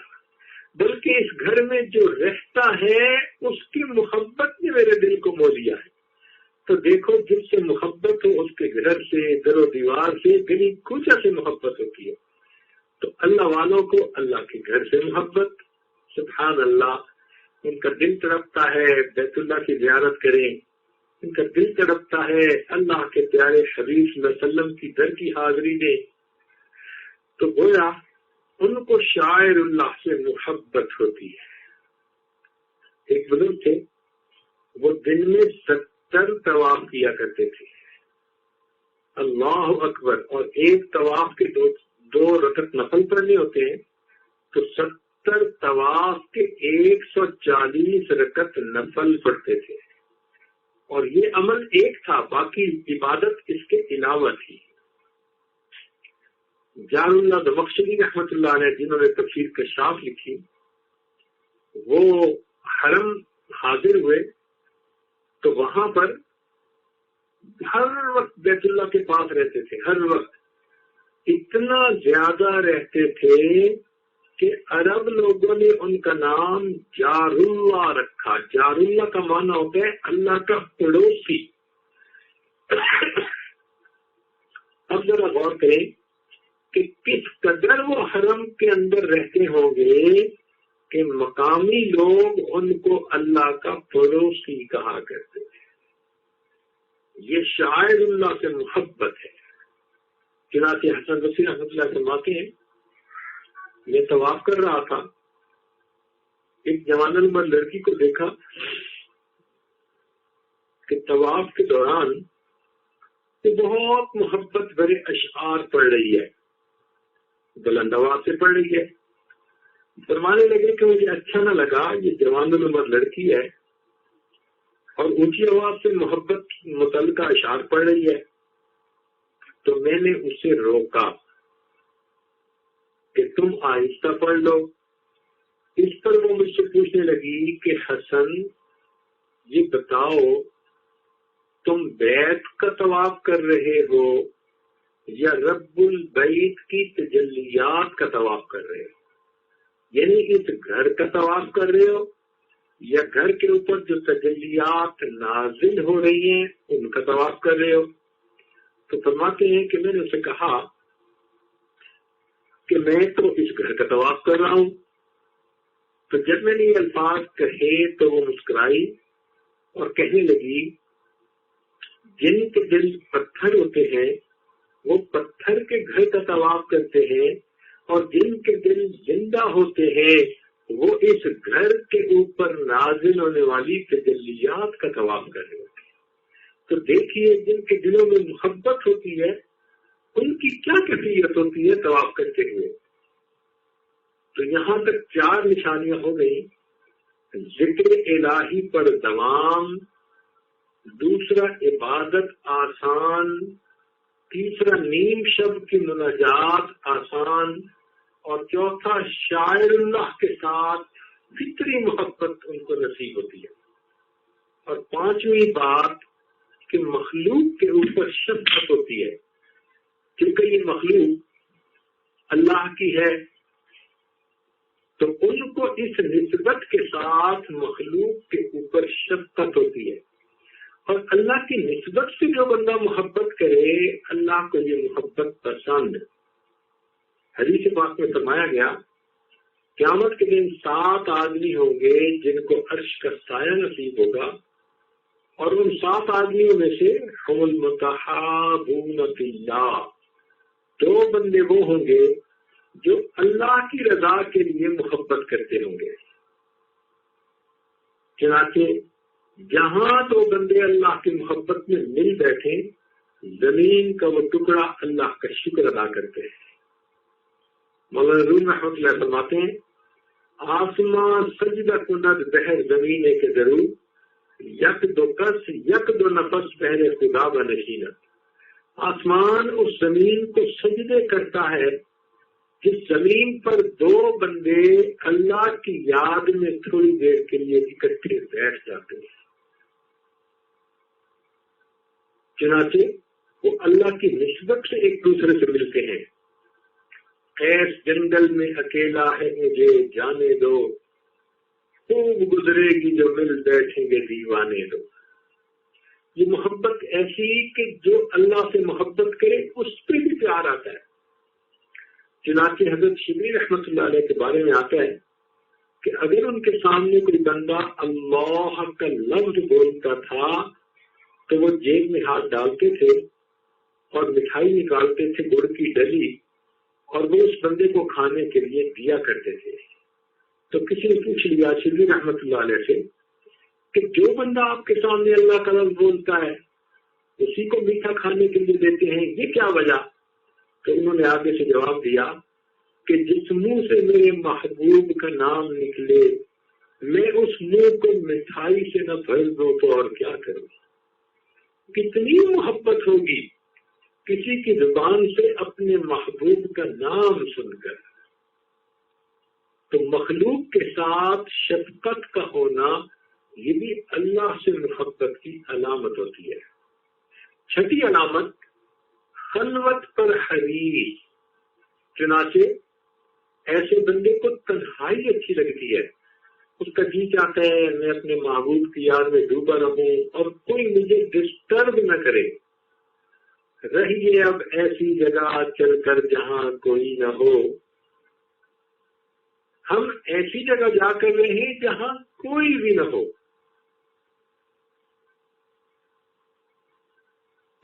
بلکہ اس گھر میں جو رہتا ہے اس کی محبت نے میرے دل کو مو لیا ہے. تو دیکھو، جس سے محبت ہو اس کے گھر سے، در و دیوار سے، گلی کوچہ سے محبت ہوتی ہے. تو اللہ والوں کو اللہ کے گھر سے محبت. سبحان اللہ، ان کا دل تڑپتا ہے بیت اللہ کی زیارت کریں، ان کا دل تڑپتا ہے اللہ کے پیارے حبیب صلی اللہ علیہ وسلم کی در کی حاضری دیں. تو گویا ان کو شاعر اللہ سے محبت ہوتی ہے. ایک بزرگ تھے، وہ دن میں 70 طواف کیا کرتے تھے. اللہ اکبر. اور ایک طواف کے دو رکعت نفل پڑھنے ہوتے ہیں، تو 70 طواف کے 140 رکعت نفل پڑھتے تھے. اور یہ عمل ایک تھا، باقی عبادت اس کے علاوہ تھی. جار اللہ دمخشری رحمۃ اللہ علیہ، جنہوں نے تفسیر کشاف لکھی، وہ حرم حاضر ہوئے تو وہاں پر ہر وقت بیت اللہ کے پاس رہتے تھے. ہر وقت اتنا زیادہ رہتے تھے کہ عرب لوگوں نے ان کا نام جار اللہ رکھا. جار اللہ کا معنی ہوتا ہے اللہ کا پڑوسی. اب ذرا غور کریں کہ کس قدر وہ حرم کے اندر رہتے ہوں گے کہ مقامی لوگ ان کو اللہ کا پڑوسی کہا کرتے ہیں. یہ شاعر اللہ سے محبت ہے. چنانچہ حسن بصری رحمۃ اللہ فرماتے ہیں، میں طواف کر رہا تھا، ایک جوان العمر لڑکی کو دیکھا کہ طواف کے دوران وہ بہت محبت بھرے اشعار پڑھ رہی ہے، بلند آواز سے پڑھ رہی ہے. فرمانے لگے کہ مجھے اچھا نہ لگا، یہ جوان العمر لڑکی ہے اور اونچی آواز سے محبت متعلقہ اشعار پڑھ رہی ہے. تو میں نے اسے روکا کہ تم آہستہ پڑھ لو. اس پر وہ مجھ سے پوچھنے لگی کہ حسن، یہ بتاؤ تم بیت کا طواف کر رہے ہو یا رب البیت کی تجلیات کا طواف کر رہے ہو؟ یعنی اس گھر کا طواف کر رہے ہو یا گھر کے اوپر جو تجلیات نازل ہو رہی ہیں ان کا طواف کر رہے ہو؟ تو فرماتے ہیں کہ میں نے اسے کہا کہ میں تو اس گھر کا طواف کر رہا ہوں. تو جب میں نے یہ الفاظ کہے تو وہ مسکرائی اور کہنے لگی، جن کے دل پتھر ہوتے ہیں وہ پتھر کے گھر کا طواف کرتے ہیں، اور جن کے دل زندہ ہوتے ہیں وہ اس گھر کے اوپر نازل ہونے والی تجلیات کا طواف کر رہے ہوتے ہیں. تو دیکھیے، جن کے دلوں میں محبت ہوتی ہے ان کی کیا کیفیت ہوتی ہے طواف کرتے ہوئے. تو یہاں تک 4 نشانیاں ہو گئی. ذکر الہی پر دوام، دوسرا عبادت آسان، تیسرا نیم شب کی مناجات آسان، اور چوتھا شاعر اللہ کے ساتھ فطری محبت ان کو نصیب ہوتی ہے. اور 5ویں بات کہ مخلوق کے اوپر شفقت ہوتی ہے، کیونکہ یہ مخلوق اللہ کی ہے تو ان کو اس نسبت کے ساتھ مخلوق کے اوپر شفقت ہوتی ہے. اور اللہ کی نسبت سے جو بندہ محبت کرے اللہ کو یہ محبت پسند. حدیث پاک میں فرمایا گیا، قیامت کے دن 7 آدمی ہوں گے جن کو عرش کا سایہ نصیب ہوگا، اور ان 7 آدمیوں میں سے ہم المتحابون فی اللہ، 2 بندے وہ ہوں گے جو اللہ کی رضا کے لیے محبت کرتے ہوں گے. چنانچہ جہاں 2 بندے اللہ کی محبت میں مل بیٹھے، زمین کا وہ ٹکڑا اللہ کا شکر ادا کرتے ہیں. مولانا روم رحمۃ اللہ فرماتے ہیں آسمان سجدہ کند بہر زمین کے درو یک دو کس یک دو نفس پہلے خدا بنشینت. آسمان اس زمین کو سجدے کرتا ہے جس زمین پر دو بندے اللہ کی یاد میں تھوڑی دیر کے لیے اکٹھے بیٹھ جاتے ہیں. چنانچہ وہ اللہ کی نسبت سے ایک دوسرے سے ملتے ہیں. ایس جنگل میں اکیلا ہے مجھے جانے دو خوب گزرے گی جو مل بیٹھیں گے دیوانے دو. یہ محبت ایسی کہ جو اللہ سے محبت کرے اس پہ بھی پیار آتا ہے. چنانچہ حضرت شبلی رحمۃ اللہ علیہ کے بارے میں آتا ہے کہ اگر ان کے سامنے کوئی بندہ اللہ کا لفظ بولتا تھا تو وہ جیب میں ہاتھ ڈالتے تھے اور مٹھائی نکالتے تھے گڑ کی ڈلی اور وہ اس بندے کو کھانے کے لیے دیا کرتے تھے. تو کسی نے پوچھ لیا شبلی رحمۃ اللہ علیہ سے کہ جو بندہ آپ کے سامنے اللہ کا لفظ بولتا ہے اسی کو میٹھا کھانے کے لیے دیتے ہیں، یہ کیا وجہ؟ تو انہوں نے آگے سے جواب دیا کہ جس منہ سے میرے محبوب کا نام نکلے میں اس منہ کو مٹھائی سے نہ بھر دوں تو اور کیا کروں. کتنی محبت ہوگی کسی کی زبان سے اپنے محبوب کا نام سن کر. تو مخلوق کے ساتھ شفقت کا ہونا یہ بھی اللہ سے محبت کی علامت ہوتی ہے. چھٹی علامت خلوت پر حریص. چنانچہ ایسے بندے کو تنہائی اچھی لگتی ہے. اس کا جی چاہتا ہے میں اپنے محبوب کی یاد میں ڈوبا رہوں اور کوئی مجھے ڈسٹرب نہ کرے. رہیے اب ایسی جگہ چل کر جہاں کوئی نہ ہو. ہم ایسی جگہ جا کر رہے جہاں کوئی بھی نہ ہو.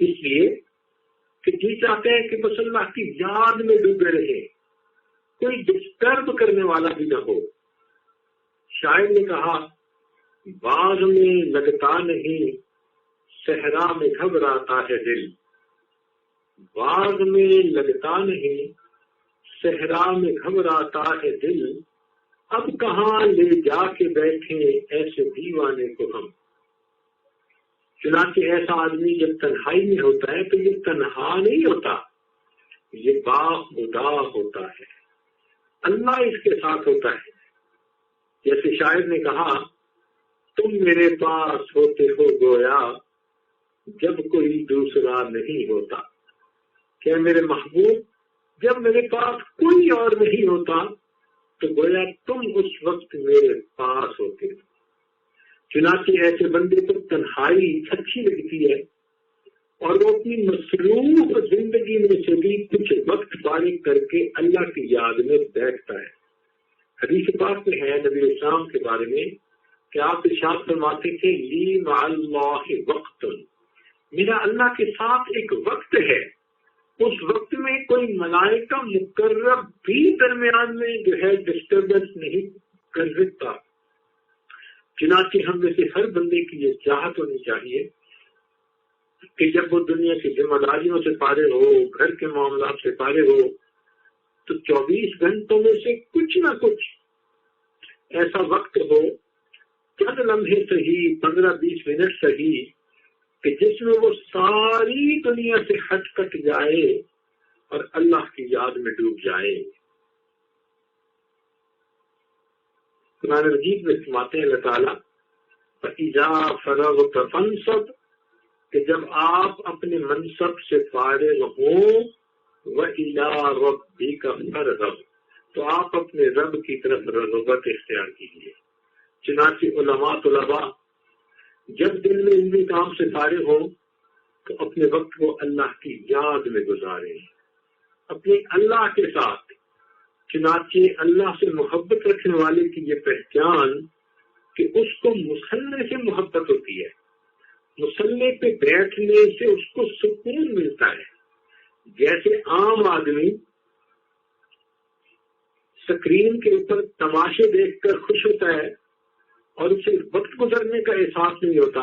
اس لیے کہ جی چاہتے ہیں کہ بس اللہ کی یاد میں ڈوبے رہے، کوئی ڈسٹرب کرنے والا بھی نہ ہو. شاعر نے کہا باغ میں لگتا نہیں صحرا میں گھبراتا ہے دل. باغ میں لگتا نہیں صحرا میں گھبراتا ہے دل. اب کہاں لے جا کے بیٹھے ایسے دیوانے کو ہم. چنانچہ ایسا آدمی جب تنہائی میں ہوتا ہے تو یہ تنہا نہیں ہوتا، یہ باخدا ہوتا ہے. اللہ اس کے ساتھ ہوتا ہے. جیسے شاعر نے کہا تم میرے پاس ہوتے ہو گویا جب کوئی دوسرا نہیں ہوتا. کہ میرے محبوب جب میرے پاس کوئی اور نہیں ہوتا تو گویا تم اس وقت میرے پاس ہوتے. چنانچہ ایسے بندے کو تنہائی اچھی لگتی ہے اور وہ اپنی مصروف زندگی میں سے بھی کچھ وقت فارغ کر کے اللہ کی یاد میں بیٹھتا ہے. حدیث پاک میں ہے نبی اسلام کے بارے میں کہ آپ ارشاد فرماتے تھے لی مع اللہ وقت، میرا اللہ کے ساتھ ایک وقت ہے. اس وقت میں کوئی ملائکہ مقرب بھی درمیان میں جو ہے ڈسٹربنس نہیں کر سکتا. چنانچہ ہم میں سے ہر بندے کی یہ چاہت ہونی چاہیے کہ جب وہ دنیا کی ذمہ داریوں سے فارغ ہو، گھر کے معاملات سے فارغ ہو، تو 24 گھنٹوں میں سے کچھ نہ کچھ ایسا وقت ہو، چند لمحے صحیح، 15-20 منٹ صحیح، کہ جس میں وہ ساری دنیا سے ہٹ کٹ جائے اور اللہ کی یاد میں ڈوب جائے. قرآن مجید میں فرماتے ہیں اللہ تعالیٰ فَإِذَا فَرَغْتَ فَانْصَبْ، کہ جب آپ اپنے منصب سے فارغ ہوں، وَإِلَىٰ رَبِّكَ فَارْغَب، تو آپ اپنے رب کی طرف رغبت اختیار کیجیے. چنانچہ طلباء جب دل میں علمی کام سے فارغ ہو تو اپنے وقت کو اللہ کی یاد میں گزاریں، اپنے اللہ کے ساتھ. چنانچہ اللہ سے محبت رکھنے والے کی یہ پہچان کہ اس کو مصلے سے محبت ہوتی ہے. مصلے پہ بیٹھنے سے اس کو سکون ملتا ہے. جیسے عام آدمی سکرین کے اوپر تماشے دیکھ کر خوش ہوتا ہے اور اسے وقت گزرنے کا احساس نہیں ہوتا،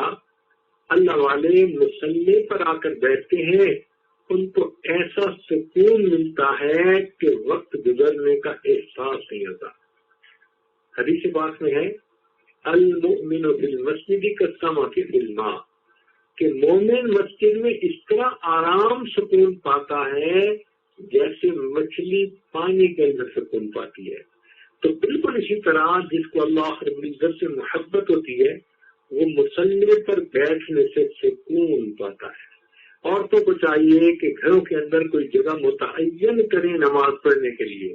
اللہ والے مصلے پر آ کر بیٹھتے ہیں ان کو ایسا سکون ملتا ہے کہ وقت گزرنے کا احساس نہیں ہوتا۔ حدیث پاک میں ہے المؤمن فی المسجد کالسمک فی الماء، کہ مومن مسجد میں اس طرح آرام سکون پاتا ہے جیسے مچھلی پانی کے اندر سکون پاتی ہے۔ تو بالکل اسی طرح جس کو اللہ رب العزت سے محبت ہوتی ہے وہ مصلی پر بیٹھنے سے سکون پاتا ہے۔ عورتوں کو چاہیے کہ گھروں کے اندر کوئی جگہ متعین کریں نماز پڑھنے کے لیے۔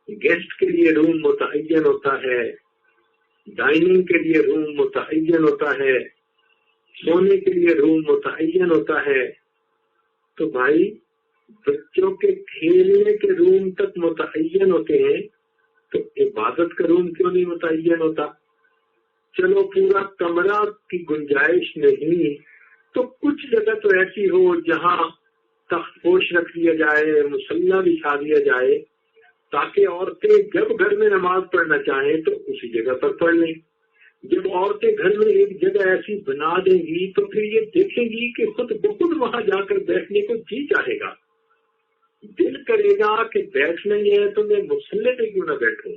گیسٹ کے لیے روم متعین ہوتا ہے، ڈائننگ کے لیے روم متعین ہوتا ہے، سونے کے لیے روم متعین ہوتا ہے۔ تو بھائی بچوں کے کھیلنے کے روم تک متعین ہوتے ہیں تو عبادت کا روم کیوں نہیں متعین ہوتا؟ چلو پورا کمرہ کی گنجائش نہیں تو کچھ جگہ تو ایسی ہو جہاں تخت پوش رکھ دیا جائے، مصلی بچھا دیا جائے، تاکہ عورتیں جب گھر میں نماز پڑھنا چاہیں تو اسی جگہ پر پڑھ لیں۔ جب عورتیں گھر میں ایک جگہ ایسی بنا دیں گی تو پھر یہ دیکھیں گی کہ خود بخود وہاں جا کر بیٹھنے کو جی چاہے گا، دل کرے گا کہ بیٹھنا ہی ہے تو میں مصلی پہ کیوں نہ بیٹھوں۔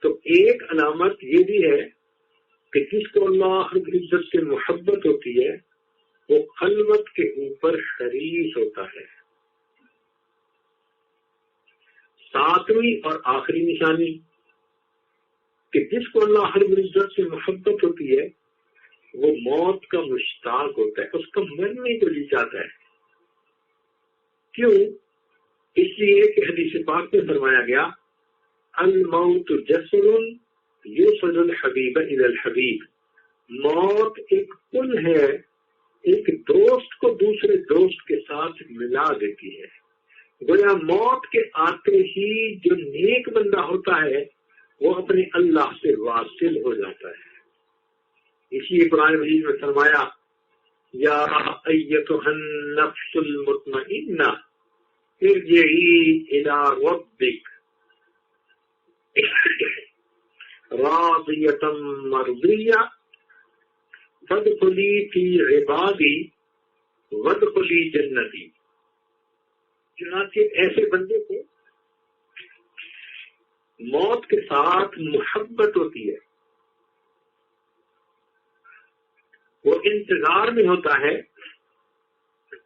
تو ایک علامت یہ بھی ہے کہ جس کو اللہ رب العزت سے محبت ہوتی ہے وہ خلوت کے اوپر حریص ہوتا ہے۔ ساتویں اور آخری نشانی کہ جس کو اللہ رب العزت سے محبت ہوتی ہے وہ موت کا مشتاق ہوتا ہے، اس کا مرنے کو جی چاہتا ہے۔ کیوں؟ اس لیے کہ حدیث پاک میں فرمایا گیا الموت جسر یوصل الحبیب الی الحبیب، موت ایک پل ہے، ایک دوست کو دوسرے دوست کے ساتھ ملا دیتی ہے۔ گویا موت کے آتے ہی جو نیک بندہ ہوتا ہے وہ اپنے اللہ سے واصل ہو جاتا ہے۔ اسی قرآن مجید میں فرمایا یا ایتھا النفس المطمئنہ ارجعی الی ربک راضیۃ مرضیہ فادخلی فی عبادی وادخلی جنتی۔ چنانچہ ایسے بندے کو موت کے ساتھ محبت ہوتی ہے، وہ انتظار میں ہوتا ہے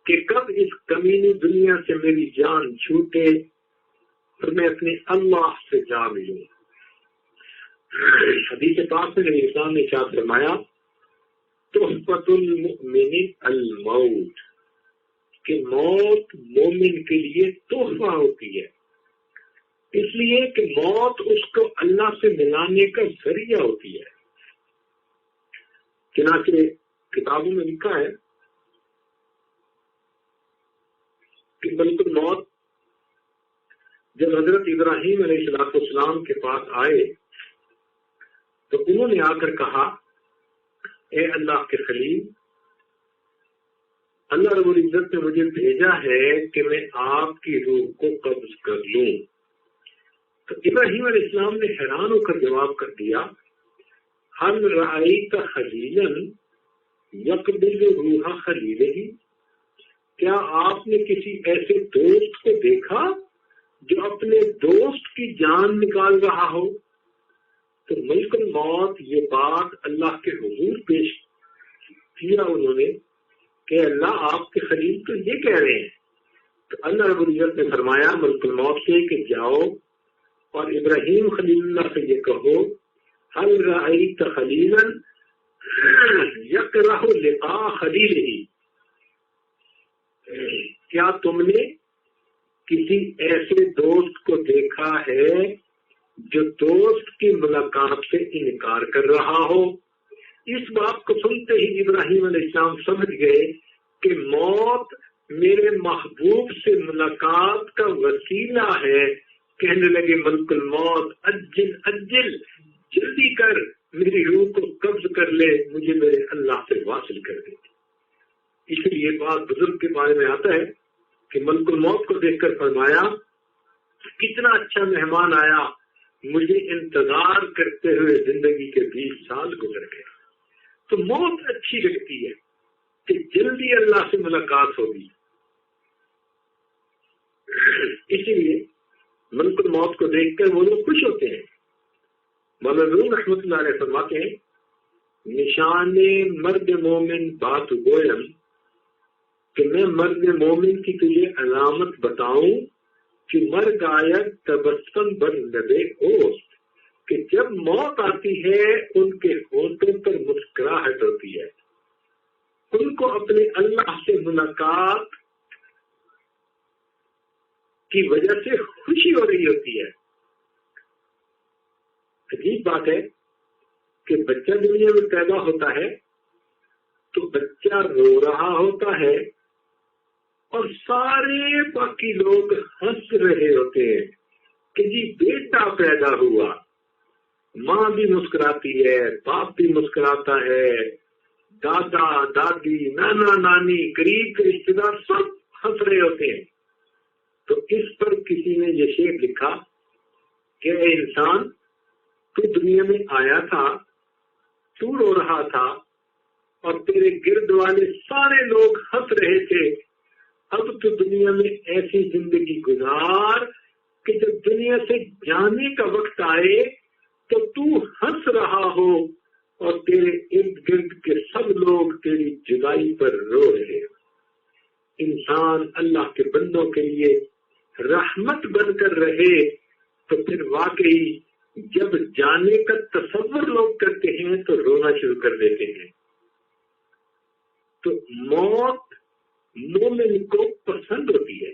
کہ کب اس کمینی دنیا سے میری جان چھوٹے اور میں اپنے اللہ سے جا ملوں۔ حدیث پاک میں نبی اسلام نے ارشاد فرمایا تحفۃ المؤمن الموت، کہ موت مومن کے لیے تحفہ ہوتی ہے، اس لیے کہ موت اس کو اللہ سے ملانے کا ذریعہ ہوتی ہے۔ چنانچہ کتابوں میں لکھا ہے کہ ملک الموت جب حضرت ابراہیم علیہ السلام کے پاس آئے تو انہوں نے آ کر کہا اے اللہ کے خلیل، اللہ رب العزت نے مجھے بھیجا ہے کہ میں آپ کی روح کو قبض کر لوں۔ تو ابراہیم علیہ السلام نے حیران ہو کر جواب کر دیا هل رأیت خلیلا یقبض روح خلیلہ، کیا آپ نے کسی ایسے دوست کو دیکھا جو اپنے دوست کی جان نکال رہا ہو؟ تو ملک الموت یہ بات اللہ کے حضور پیش کیا انہوں نے کہ اللہ آپ کے خلیل تو یہ کہہ رہے ہیں۔ تو اللہ رب العزت نے فرمایا ملک الموت سے کہ جاؤ اور ابراہیم خلیل اللہ سے یہ کہو هل رأیت خلیلا یکرہ لقاء خلیلہ، کیا تم نے کسی ایسے دوست کو دیکھا ہے جو دوست کی ملاقات سے انکار کر رہا ہو؟ اس بات کو سنتے ہی ابراہیم علیہ السلام سمجھ گئے کہ موت میرے محبوب سے ملاقات کا وسیلہ ہے۔ کہنے لگے ملک الموت اجل اجل، جلدی کر میری روح کو قبض کر لے، مجھے میرے اللہ سے واصل کر دے۔ اس لیے بات بزرگ کے بارے میں آتا ہے کہ ملک الموت کو دیکھ کر فرمایا کتنا اچھا مہمان آیا، مجھے انتظار کرتے ہوئے زندگی کے 20 سال گزر گئے۔ تو موت اچھی لگتی ہے، کہ جلدی اللہ سے ملاقات ہوگی. اسی لیے ملک الموت کو دیکھ کر وہ لوگ خوش ہوتے ہیں. مولانا روم رحمۃ اللہ علیہ فرماتے ہیں نشان مرد مومن بات گویم کہ میں مرد مومن کی تجھے علامت بتاؤں کہ مرگ آیت تبسم بر لبے اوست کہ جب موت آتی ہے ان کے ہونٹوں پر مسکراہٹ ہوتی ہے. ان کو اپنے اللہ سے ملاقات کی وجہ سے خوشی ہو رہی ہوتی ہے. عجیب بات ہے کہ بچہ دنیا میں پیدا ہوتا ہے تو بچہ رو رہا ہوتا ہے اور سارے باقی لوگ ہنس رہے ہوتے ہیں کہ جی بیٹا پیدا ہوا. ماں بھی مسکراتی ہے، باپ بھی مسکراتا ہے، دادا دادی نانا نانی قریب کے رشتے دار سب ہنس رہے ہوتے ہیں. تو اس پر کسی نے یہ شعر لکھا کہ اے انسان تو دنیا میں آیا تھا، تو رو رہا تھا اور تیرے گرد والے سارے لوگ ہنس رہے تھے. اب تو دنیا میں ایسی زندگی گزار کہ جب دنیا سے جانے کا وقت آئے تو تو ہنس رہا ہو اور تیرے ارد گرد کے سب لوگ تیری جدائی پر رو رہے ہو. انسان اللہ کے بندوں کے لیے رحمت بن کر رہے تو پھر واقعی جب جانے کا تصور لوگ کرتے ہیں تو رونا شروع کر دیتے ہیں. تو موت مومن کو پسند ہوتی ہے.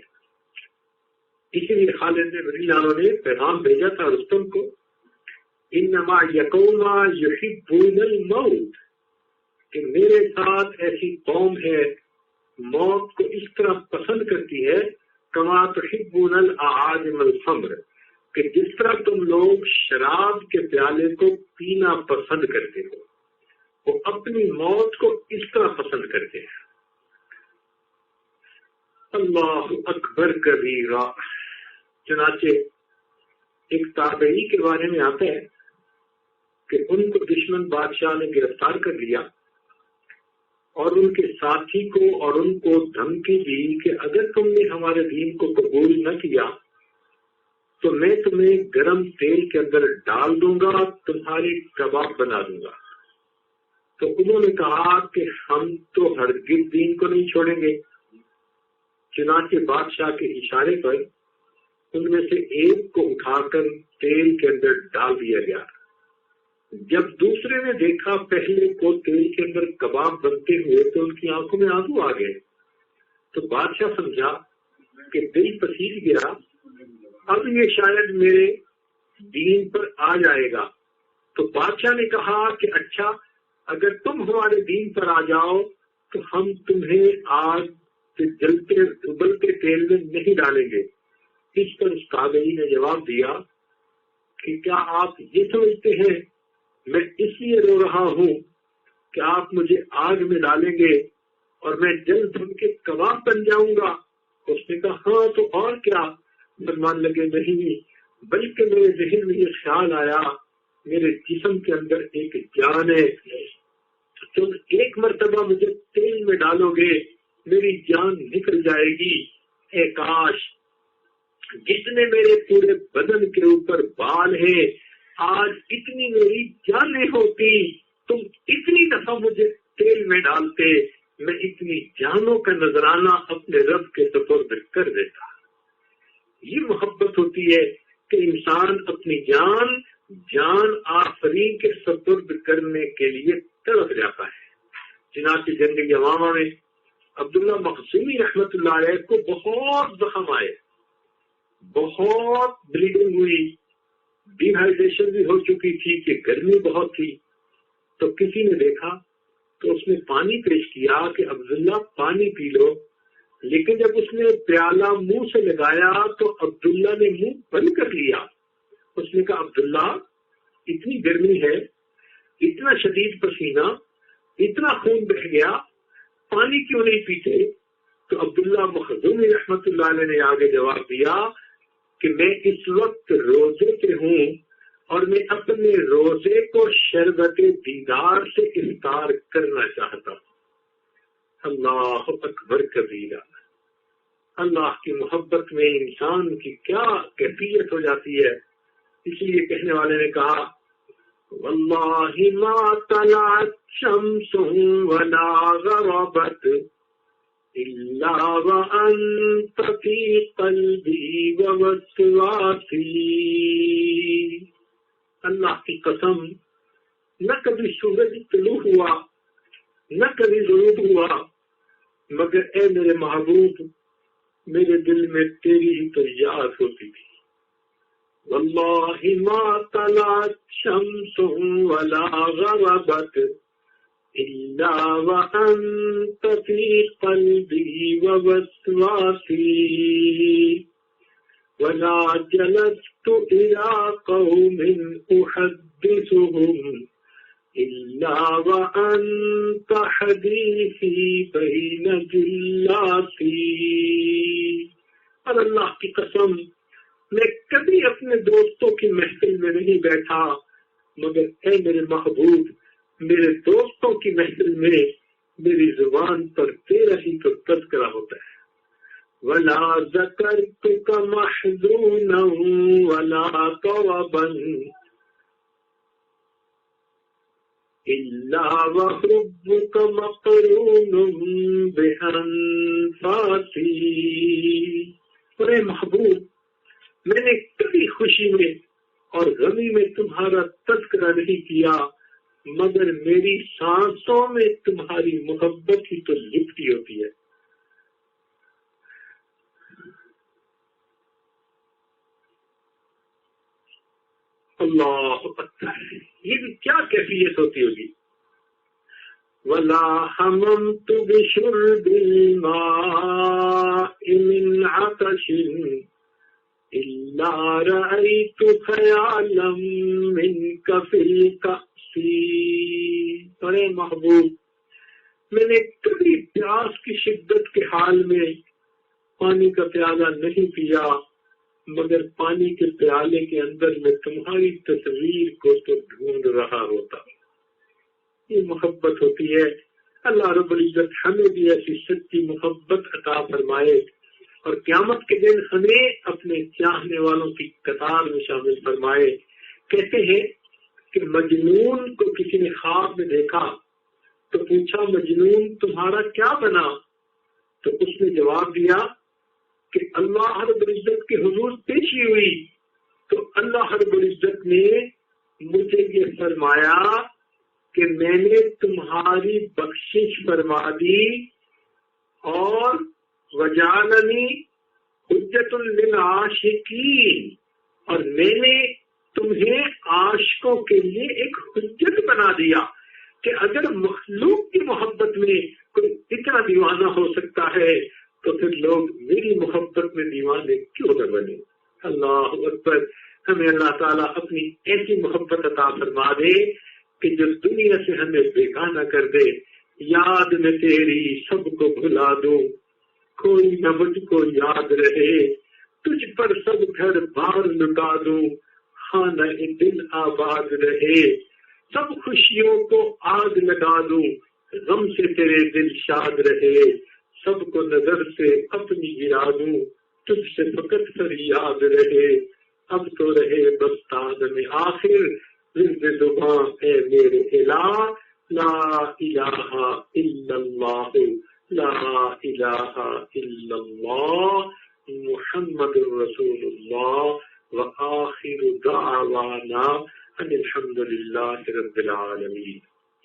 اسی لیے خالد رضی اللہ عنہ نے پیغام بھیجا تھا رستم کو انما یقوما یحبون الموت کہ میرے ساتھ ایسی قوم ہے موت کو اس طرح پسند کرتی ہے کما تحبون الاعاجم الخمر کہ جس طرح تم لوگ شراب کے پیالے کو پینا پسند کرتے ہو وہ اپنی موت کو اس طرح پسند کرتے ہیں. اللہ اکبر کبیرہ. چنانچہ ایک تابعی کے بارے میں آتا ہے کہ ان کو دشمن بادشاہ نے گرفتار کر لیا اور ان کے ساتھی کو اور ان کو دھمکی دی کہ اگر تم نے ہمارے دین کو قبول نہ کیا تو میں تمہیں گرم تیل کے اندر ڈال دوں گا، تمہاری کباب بنا دوں گا. تو انہوں نے کہا کہ ہم تو ہرگز دین کو نہیں چھوڑیں گے. چنانچہ بادشاہ کے اشارے پر ان میں سے ایک کو اٹھا کر تیل کے اندر ڈال دیا گیا. جب دوسرے نے دیکھا پہلے کو تیل کے اندر کباب بنتے ہوئے تو ان کی آنکھوں میں آنسو آ گئے. تو بادشاہ سمجھا کہ دل پسیج گیا، اب یہ شاید میرے دین پر آ جائے گا. تو بادشاہ نے کہا کہ اچھا اگر تم ہمارے دین پر آ جاؤ تو ہم تمہیں آگ جلتے ابلتے تیل میں نہیں ڈالیں گے. اس پر اس تابعی نے جواب دیا کہ کیا آپ یہ سمجھتے ہیں میں اس لیے رو رہا ہوں کہ آپ مجھے آگ میں ڈالیں گے اور میں جل بھن کے کباب بن جاؤں گا؟ اس نے کہا ہاں تو اور کیا. مسلمان لگے نہیں بلکہ میرے ذہن میں یہ خیال آیا میرے جسم کے اندر ایک جان ہے، تم ایک مرتبہ مجھے تیل میں ڈالو گے میری جان نکل جائے گی. اے کاش جتنے میرے پورے بدن کے اوپر بال ہیں آج اتنی میری جانیں ہوتی، تم اتنی دفعہ مجھے تیل میں ڈالتے، میں اتنی جانوں کا نذرانہ اپنے رب کے سپرد کر دیتا. یہ محبت ہوتی ہے کہ انسان اپنی جان آفرین کے سپرد کرنے کے لیے تڑپ جاتا ہے. چنانچہ جنگ یمامہ میں عبداللہ مخزومی رحمت اللہ علیہ کو بہت زخم آئے، بہت بلیڈنگ ہوئی، ڈی ہائیڈریشن بھی ہو چکی تھی کہ گرمی بہت تھی. تو کسی نے دیکھا تو اس نے پانی پیش کیا کہ عبداللہ پانی پی لو، لیکن جب اس نے پیالہ منہ سے لگایا تو عبداللہ نے منہ بند کر لیا. اس نے کہا عبداللہ اتنی گرمی ہے، اتنا شدید پسینہ، اتنا خون بہہ گیا، پانی کیوں نہیں پیتے؟ تو عبداللہ مخزومی رحمت اللہ علیہ نے آگے جواب دیا کہ میں اس وقت روزے پہ ہوں اور میں اپنے روزے کو شربت دیدار سے افطار کرنا چاہتا ہوں. اللہ اکبر کبیرہ. اللہ کی محبت میں انسان کی کیا کیفیت ہو جاتی ہے. اس لیے کہنے والے نے کہا واللہ ما طلعت شمس ولا غربت الا وانت فی قلبی ووسواسی. اللہ کی قسم نہ کبھی سورج طلوع ہوا نہ کبھی غروب ہوا مگر اے میرے محبوب میرے دل میں تیری ہی تو یاد ہوتی تھی. واللہ ما طلعت شمس ولا غربت الا وانت فی قلبی ووسواسی ولا جلست الى قوم احدثهم الا وانت حدیثی بین جلاسی. اور اللہ کی قسم میں کبھی اپنے دوستوں کی محفل میں نہیں بیٹھا مگر اے میرے محبوب میرے دوستوں کی محفل میں میری زبان پر تیرا ہی تو تذکرہ ہوتا ہے. ولا ذکرتک محزونا ولا طربا الا وحبک مقرون بانفاسی. اے محبوب میں نے کبھی خوشی میں اور غمی میں تمہارا تذکرہ نہیں کیا مگر میری سانسوں میں تمہاری محبت ہی تو لپٹی ہوتی ہے. اللہ اکبر. یہ بھی کیا کیفیت ہوتی ہوگی. ولا حممت بشرب الماء من عطش الا رأيت خيالا منك في الكأس. ارے محبوب میں نے کبھی پیاس کی شدت کے حال میں پانی کا پیالہ نہیں پیا مگر پانی کے پیالے کے اندر میں تمہاری تصویر کو تو ڈھونڈ رہا ہوتا. یہ محبت ہوتی ہے. اللہ رب العزت ہمیں بھی ایسی سچی محبت عطا فرمائے اور قیامت کے دن ہمیں اپنے چاہنے والوں کی قطار میں شامل فرمائے. کہتے ہیں کہ مجنون کو کسی نے خواب میں دیکھا تو پوچھا مجنون تمہارا کیا بنا؟ تو اس نے جواب دیا کہ اللہ رب العزت کے حضور پیشی ہوئی تو اللہ رب العزت نے مجھے یہ فرمایا کہ میں نے تمہاری بخشش فرما دی اور وجعلنی حجۃ للعاشقین اور میں نے تمہیں عاشقوں کے لیے ایک حجت بنا دیا کہ اگر مخلوق کی محبت میں کوئی اتنا دیوانہ ہو سکتا ہے تو پھر لوگ میری محبت میں دیوانے کیوں نہ بنے. اللہ اکبر. ہمیں اللہ تعالیٰ اپنی ایسی محبت عطا فرما دے کہ جو دنیا سے ہمیں بیگانہ کر دے. یاد میں تیری سب کو بھلا دوں کوئی نہ مجھ کو یاد رہے تجھ پر سب گھر بار لٹا دوں خانہ دل آباد رہے سب خوشیوں کو آگ لگا دوں غم سے تیرے دل شاد رہے سب کو نظر سے اپنی گرا دوں تجھ سے فقط فریاد رہے اب تو رہے بس تاج میں آخر زند زباں اے میرے الہ لا الہ الا اللہ لا الہ الا اللہ محمد رسول اللہ وآخر دعوانا ان الحمد للہ رب العالمین.